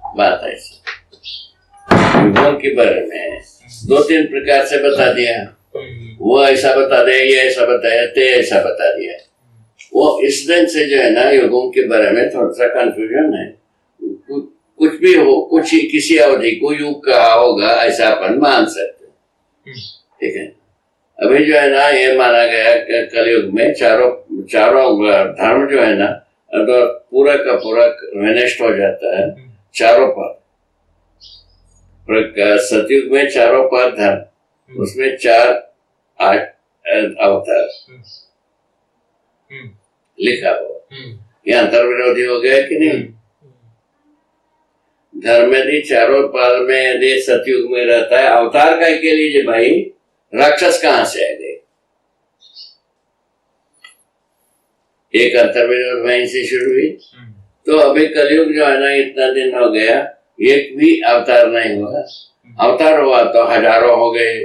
बात। ऐसी युगों के बारे में 2-3 प्रकार से बता दिया, वो ऐसा बता दे, ये ऐसा बताया, ते ऐसा बता दिया। वो इस दिन से जो है ना युगों के बारे में थोड़ा सा कंफ्यूजन है। कुछ भी हो, कुछ ही किसी अवधि को युग कहा होगा ऐसा अपन मान सकते हैं, ठीक है। अभी जो है ना ये माना गया कि कलयुग में चारों धर्म जो है ना तो पूरा का पूरा विनष्ट हो जाता है, चारों पद। सतयुग में चारों पद धर्म, उसमें 4 अवतार लिखा हुआ, ये अंतर विरोधी हो गया कि नहीं? धर्म यदि चारों पद में यदि सतयुग में रहता है, अवतार का के लिए भाई राक्षस कहां से आ गए? एक अंतर विरोध वहीं से शुरू हुई। तो अभी कलयुग जो है ना इतना दिन हो गया, एक भी अवतार नहीं हुआ। अवतार हुआ तो हजारों हो गए,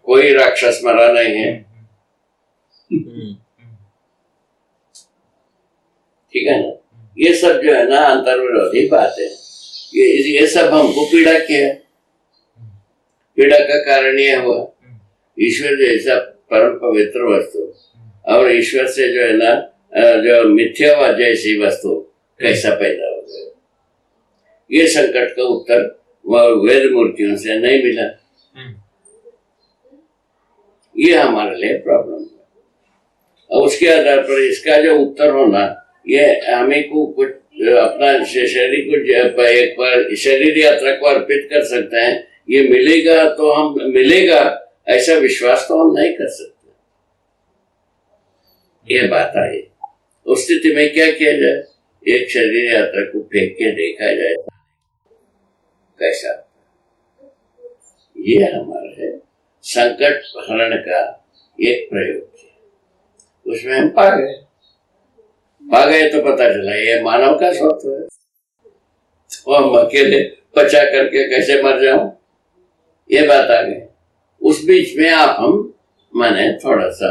कोई राक्षस मरा नहीं है, ठीक है ना। ये सब जो है ना अंतर विरोधी बात है। ये सब हमको पीड़ा किया, पीड़ा का कारण ये हुआ ईश्वर जैसा परम पवित्र वस्तु और ईश्वर से जो है ना जो मिथ्यावाद जैसी वस्तु कैसा पैदा हो गया। ये संकट का उत्तर वेद मूर्तियों से नहीं मिला, ये हमारे लिए प्रॉब्लम है। और उसके आधार पर इसका जो उत्तर होना, ये हमें को कुछ अपना शरीर को एक बार शरीर यात्रा को अर्पित कर सकते हैं, ये मिलेगा तो हम मिलेगा ऐसा विश्वास तो हम नहीं कर सकते। ये बात आई, उस स्थिति में क्या किया जाए? एक शरीर यात्रा को फेंक के देखा जाए कैसा। ये हमारे संकट हरण का एक प्रयोग है। उसमें हम पा गए तो पता चला ये मानव का स्वत्व है, तो हम अकेले बचा करके कैसे मर जाऊं, ये बात आ गई। उस बीच में हम माने थोड़ा सा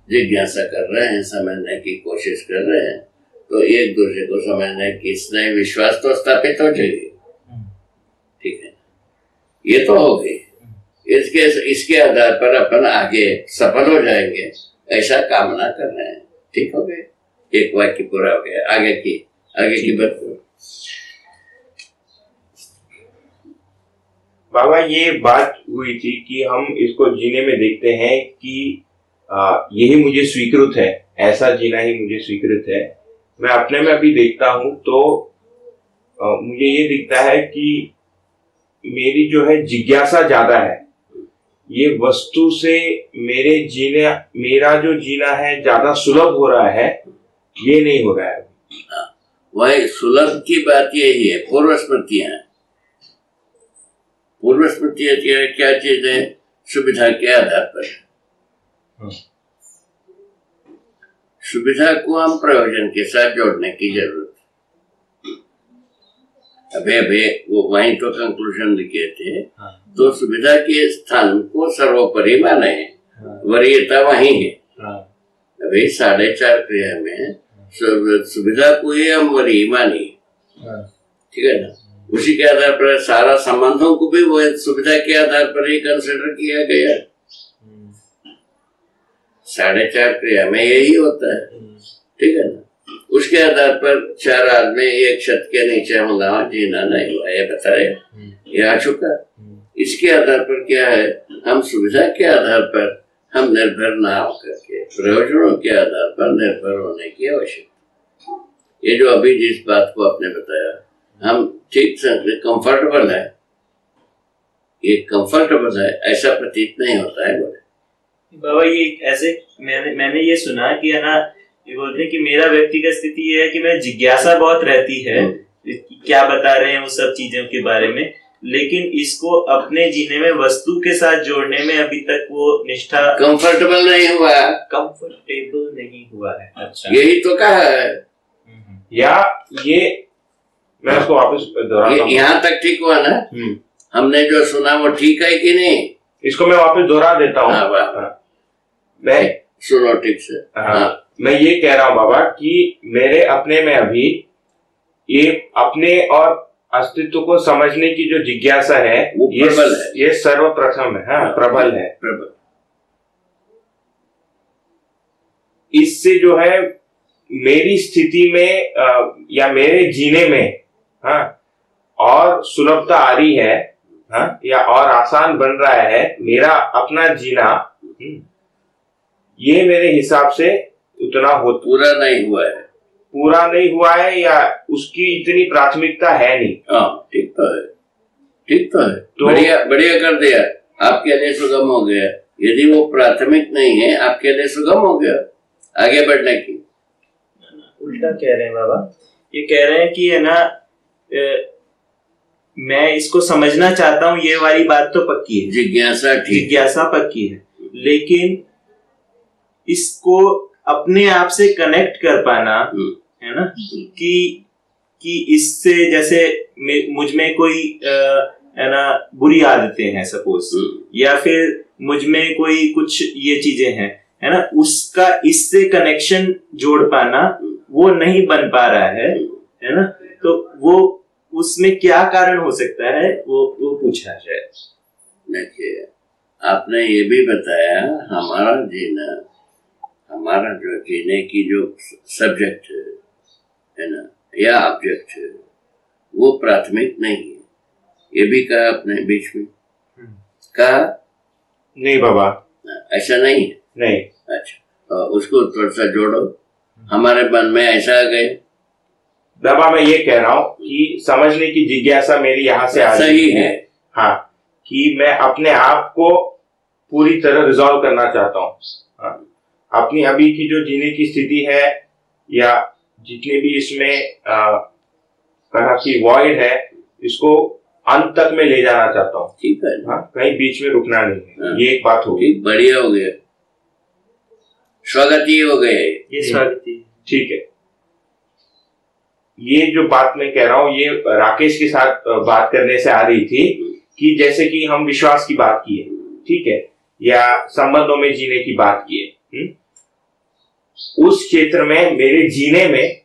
जिज्ञासा कर रहे हैं, समझने की कोशिश कर रहे हैं, तो एक दूसरे को समझने की इसने विश्वास तो स्थापित हो जाएगी। ठीक है, ये तो हो गई। इसके आधार पर अपन आगे सफल हो जाएंगे, ऐसा कामना कर रहे हैं। ठीक हो गए, एक वाक्य पूरा हो गया। आगे की बात करो। बाबा ये बात हुई थी कि हम इसको जीने में देखते हैं कि यही मुझे स्वीकृत है, ऐसा जीना ही मुझे स्वीकृत है। मैं अपने में अभी देखता हूं तो मुझे ये दिखता है कि मेरी जो है जिज्ञासा ज्यादा है। ये वस्तु से मेरा जो जीना है ज्यादा सुलभ हो रहा है, ये नहीं हो रहा है। वही सुलभ की बात यही है। पूर्व स्मृतियां क्या चीज है? सुविधा के आधार पर। सुविधा को हम प्रयोजन के साथ जोड़ने की जरूरत है। अबे वो वहीं तो कंक्लूजन लिखे थे। तो सुविधा के स्थान को सर्वोपरि माने, वरीयता वही है। अभी 4.5 क्रिया में सुविधा को ही हम वरीय मानी, ठीक है ना। उसी के आधार पर सारा संबंधों को भी वो सुविधा के आधार पर ही कंसिडर किया गया। 4.5 क्रिया में यही होता है, ठीक है ना। उसके आधार पर 4 आदमी एक छत के नीचे होना जीना नहीं हुआ, ये बता रहे, ये आ चुका। इसके आधार पर क्या है, हम सुविधा के आधार पर हम निर्भर ना होकर के प्रयोजनों के आधार पर निर्भर होने की आवश्यकता। ये जो अभी जिस बात को आपने बताया, हम ठीक से कंफर्टेबल है, ये कंफर्टेबल है ऐसा प्रतीत नहीं होता है। बोले बाबा ये ऐसे मैंने ये सुना कि है ना, ये बोलते हैं कि मेरा व्यक्तिगत स्थिति ये है कि मैं जिज्ञासा बहुत रहती है क्या बता रहे हैं उस सब चीजों के बारे में, लेकिन इसको अपने जीने में वस्तु के साथ जोड़ने में अभी तक वो निष्ठा कंफर्टेबल नहीं हुआ है। अच्छा, यही तो कहा है। या ये मैं उसको वापस दोहराता हूं। यहाँ तक ठीक हुआ ना? हमने जो सुना वो ठीक है कि नहीं? इसको मैं वापस दोहरा देता हूँ। मैं सुनो ठीक से। मैं ये कह रहा हूँ बाबा कि मेरे अपने में अभी ये अपने और अस्तित्व को समझने की जो जिज्ञासा है वो प्रबल है। ये सर्वप्रथम है। हाँ, प्रबल है। इससे जो है मेरी स्थिति में या मेरे जीने में और सुलभता आ रही है, या और आसान बन रहा है मेरा अपना जीना। ये मेरे हिसाब से उतना पूरा नहीं हुआ है या उसकी इतनी प्राथमिकता है नहीं। ठीक तो है। तो बढ़िया कर दिया, आपके लिए सुगम हो गया। यदि वो प्राथमिक नहीं है, आपके लिए सुगम हो गया आगे बढ़ने की। उल्टा कह रहे हैं बाबा, ये कह रहे हैं कि है ना, मैं इसको समझना चाहता हूँ, ये वाली बात तो पक्की है, जिज्ञासा पक्की है, लेकिन इसको अपने आप से कनेक्ट कर पाना है ना, कि इससे जैसे मुझ में कोई है ना बुरी आदतें हैं सपोज, या फिर मुझ में कोई कुछ ये चीजें हैं, है ना, उसका इससे कनेक्शन जोड़ पाना वो नहीं बन पा रहा है ना। तो वो उसमें क्या कारण हो सकता है, वो पूछा जाए। देखिए, आपने ये भी बताया हमारा जो जीने की जो सब्जेक्ट है ना, या ऑब्जेक्ट है, वो प्राथमिक नहीं है। ये भी कहा आपने बीच में, कहा नहीं बाबा, ऐसा नहीं है। नहीं। अच्छा, तो उसको थोड़ा सा जोड़ो। हमारे मन में ऐसा आ गए बाबा, मैं ये कह रहा हूँ कि समझने की जिज्ञासा मेरी यहाँ से आ रही है। हाँ, कि मैं अपने आप को पूरी तरह रिजॉल्व करना चाहता हूँ। अपनी अभी की जो जीने की स्थिति है, या जितने भी इसमें कहा कि वॉइड है, इसको अंत तक मैं ले जाना चाहता हूँ। ठीक है। हाँ, कहीं बीच में रुकना नहीं है। हाँ। ये एक बात होगी। ठीक, बढ़िया हो गया, स्वागत ही हो गए। ये स्वागत। ठीक है। ये जो बात मैं कह रहा हूँ, ये राकेश के साथ बात करने से आ रही थी कि जैसे कि हम विश्वास की बात किए, ठीक है, या संबंधों में जीने की बात किए, उस क्षेत्र में मेरे जीने में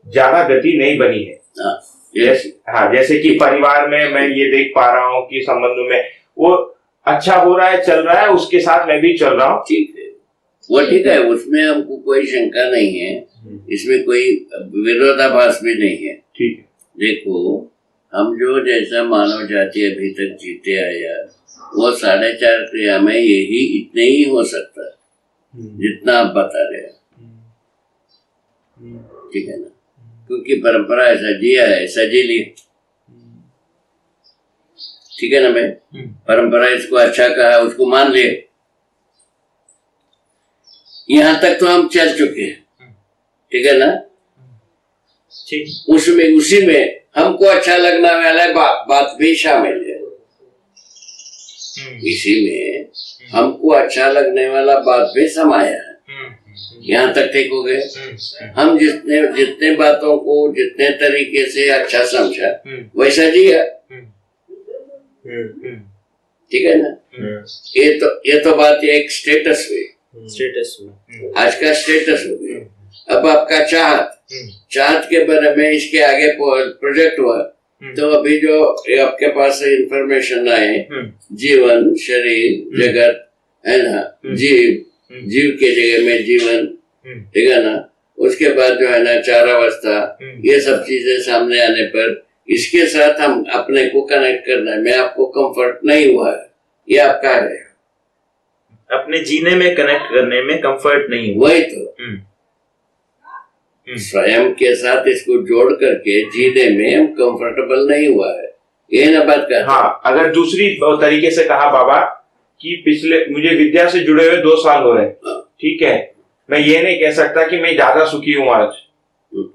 ज्यादा गति नहीं बनी है। जैसे कि परिवार में मैं ये देख पा रहा हूँ कि संबंधों में वो अच्छा हो रहा है, चल रहा है, उसके साथ मैं भी चल रहा हूँ। ठीक है, वो ठीक है, उसमें हमको कोई शंका नहीं है, इसमें कोई विरोधाभास भी नहीं है। ठीक है। देखो, हम जो जैसा मानव जाति अभी तक जीते आया, वो 4.5 क्रिया में यही इतने ही हो सकता है जितना आप बता रहे हो। ठीक है ना, क्योंकि परंपरा ऐसा जिया है, ऐसा जी ली। ठीक है ना भाई, परंपरा इसको अच्छा कहा, उसको मान लिए, यहां तक तो हम चल चुके हैं। ठीक है ना, उसमें उसी में हमको अच्छा लगने वाला बात भी शामिल है। इसी में हमको अच्छा लगने वाला बात भी समाया है। यहाँ तक ठीक हो गए। हम जितने बातों को जितने तरीके से अच्छा समझा वैसा जिया। ठीक है ना, ये तो बात एक स्टेटस हुई, आज का स्टेटस हो गया। अब आपका चाहत के बारे में इसके आगे प्रोजेक्ट हुआ, तो अभी जो आपके पास इंफॉर्मेशन आए, जीवन, शरीर, जगत है ना, जीव के जगह में जीवन, ठीक है ना, उसके बाद जो है ना 4 अवस्था, ये सब चीजें सामने आने पर इसके साथ हम अपने को कनेक्ट करना है। मैं आपको कंफर्ट नहीं हुआ है, ये आप कह रहे हो, अपने जीने में कनेक्ट करने में कंफर्ट नहीं हुआ। वही तो स्वयं के साथ इसको जोड़ करके जीने में हम कंफर्टेबल नहीं हुआ है, ये ना बात कर। हाँ, अगर दूसरी तरीके से कहा बाबा कि पिछले मुझे विद्या से जुड़े हुए 2 साल हो रहे हैं, ठीक है, मैं ये नहीं कह सकता कि मैं ज्यादा सुखी हूँ आज।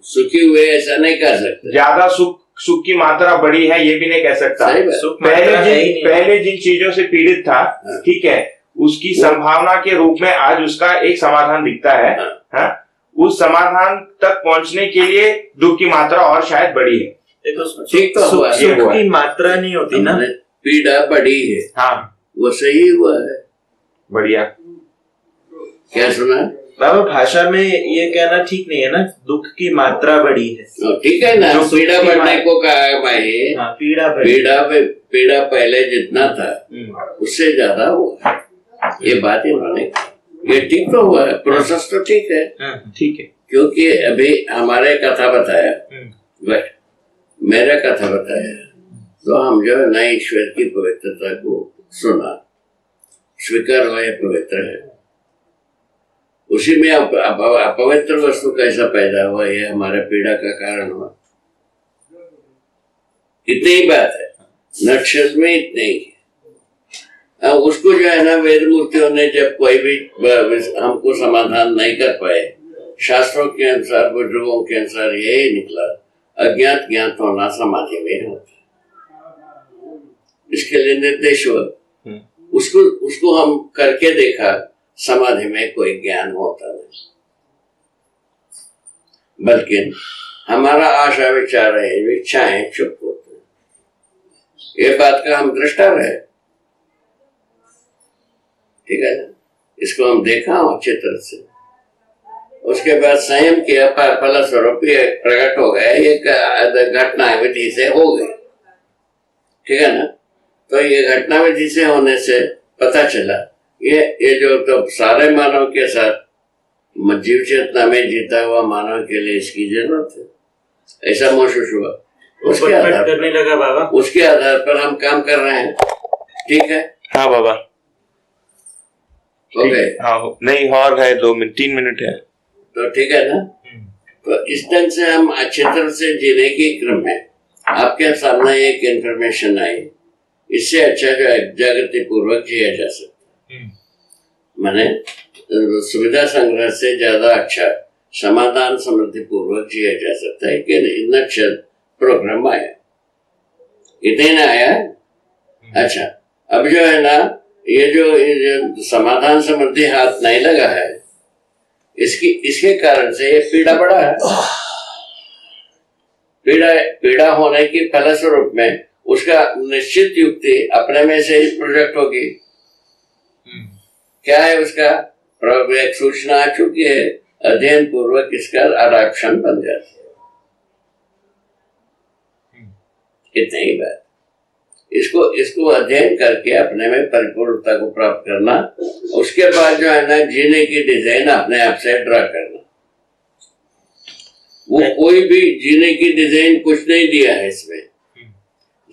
सुखी हुए ऐसा नहीं कह सकते। ज्यादा सुख की मात्रा बढ़ी है ये भी नहीं कह सकता। पहले जिन चीजों से पीड़ित था, ठीक है, उसकी संभावना के रूप में आज उसका एक समाधान दिखता है। हाँ, उस समाधान तक पहुंचने के लिए दुख की मात्रा और शायद बढ़ी है। देखो, ठीक तो हुआ, सुख की मात्रा नहीं होती ना, पीड़ा बढ़ी है। हाँ, वो सही हुआ है। बढ़िया। क्या सुना बाबा, भाषा में ये कहना ठीक नहीं है ना, दुख की मात्रा बढ़ी है। ठीक है ना, पीड़ा बढ़ने को कहा है भाई। हाँ, पीड़ा पहले जितना था उससे ज्यादा हुआ, ये बात इन्होंने, ये ठीक तो हुआ है, प्रोसेस तो ठीक है। ठीक है, क्योंकि अभी हमारे कथा बताया, मेरा कथा बताया, तो हम जो है ना ईश्वर की पवित्रता को सुना, स्वीकार हुआ, पवित्र है। उसी में अपवित्र वस्तु कैसा पैदा हुआ, ये हमारे पीड़ा का कारण हुआ। इतनी ही बात है, नक्शल में इतने ही है। उसको जो है ना वेद मूर्तियों ने जब कोई भी हमको समाधान नहीं कर पाए, शास्त्रों के अनुसार, बुजुर्गों के अनुसार यही निकला, अज्ञात ज्ञात होना समाधि में होता है। इसके लिए निर्देश हुआ, उसको हम करके देखा, समाधि में कोई ज्ञान होता नहीं, बल्कि हमारा आशा विचार है, इच्छाएं चुप होते हैं। ये बात का हम दृष्टा रहे। ठीक है ना, इसको हम देखा अच्छे तरह से। उसके बाद संयम किया, फलस्वरूप ये प्रकट हो गया, ये घटना विधि से हो गई। ठीक है ना, तो ये घटना विधि से होने से पता चला ये जो तो सारे मानव के साथ जीव चेतना में जीता हुआ मानव के लिए इसकी जरूरत है, ऐसा महसूस हुआ। उसके आधार करने लगा बाबा, उसके आधार पर हम काम कर रहे हैं। ठीक है। हाँ बाबा, ओके। हाँ, नहीं और है 2-3 मिनट है, तो ठीक है ना। तो इस ढंग से हम अच्छे तरह से जीने के क्रम में आपके सामने एक इंफॉर्मेशन आई, इससे अच्छा जो है जागृति पूर्वक जिया जा सकता है। माने सुविधा संग्रह से ज्यादा अच्छा समाधान समृद्धि पूर्वक जिया जा सकता है कि नक्शल प्रोग्राम आया। इतने ना आया। अच्छा, अब जो है ना, ये जो समाधान समृद्धि हाथ नहीं लगा है, इसके कारण से ये पीड़ा बढ़ा है। पीड़ा होने की फलस्वरूप में उसका निश्चित युक्ति अपने में से ही प्रोजेक्ट होगी। क्या है उसका? एक सूचना आ चुकी है, अध्ययन पूर्वक इसका अडॉप्शन बन जाती है। इतनी ही बात। इसको अध्ययन करके अपने में परिपूर्णता को प्राप्त करना, उसके बाद जो है ना, जीने की डिजाइन अपने आप से ड्रा करना। वो कोई भी जीने की डिजाइन कुछ नहीं दिया है इसमें।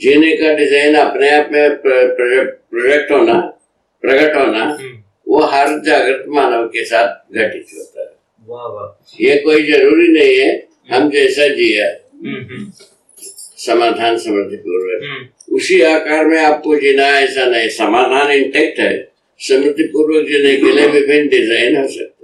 जीने का डिजाइन अपने आप में प्रकट होना वो हर जागृत मानव के साथ घटित होता है। वाह वाह। ये कोई जरूरी नहीं है हम जैसा जिया समाधान समृद्धि पूर्वक उसी आकार में आपको जीना, ऐसा नहीं। समाधान इंटेक्ट है, समृद्धि पूर्वक जीने के लिए विभिन्न डिजाइन हो सकते हैं।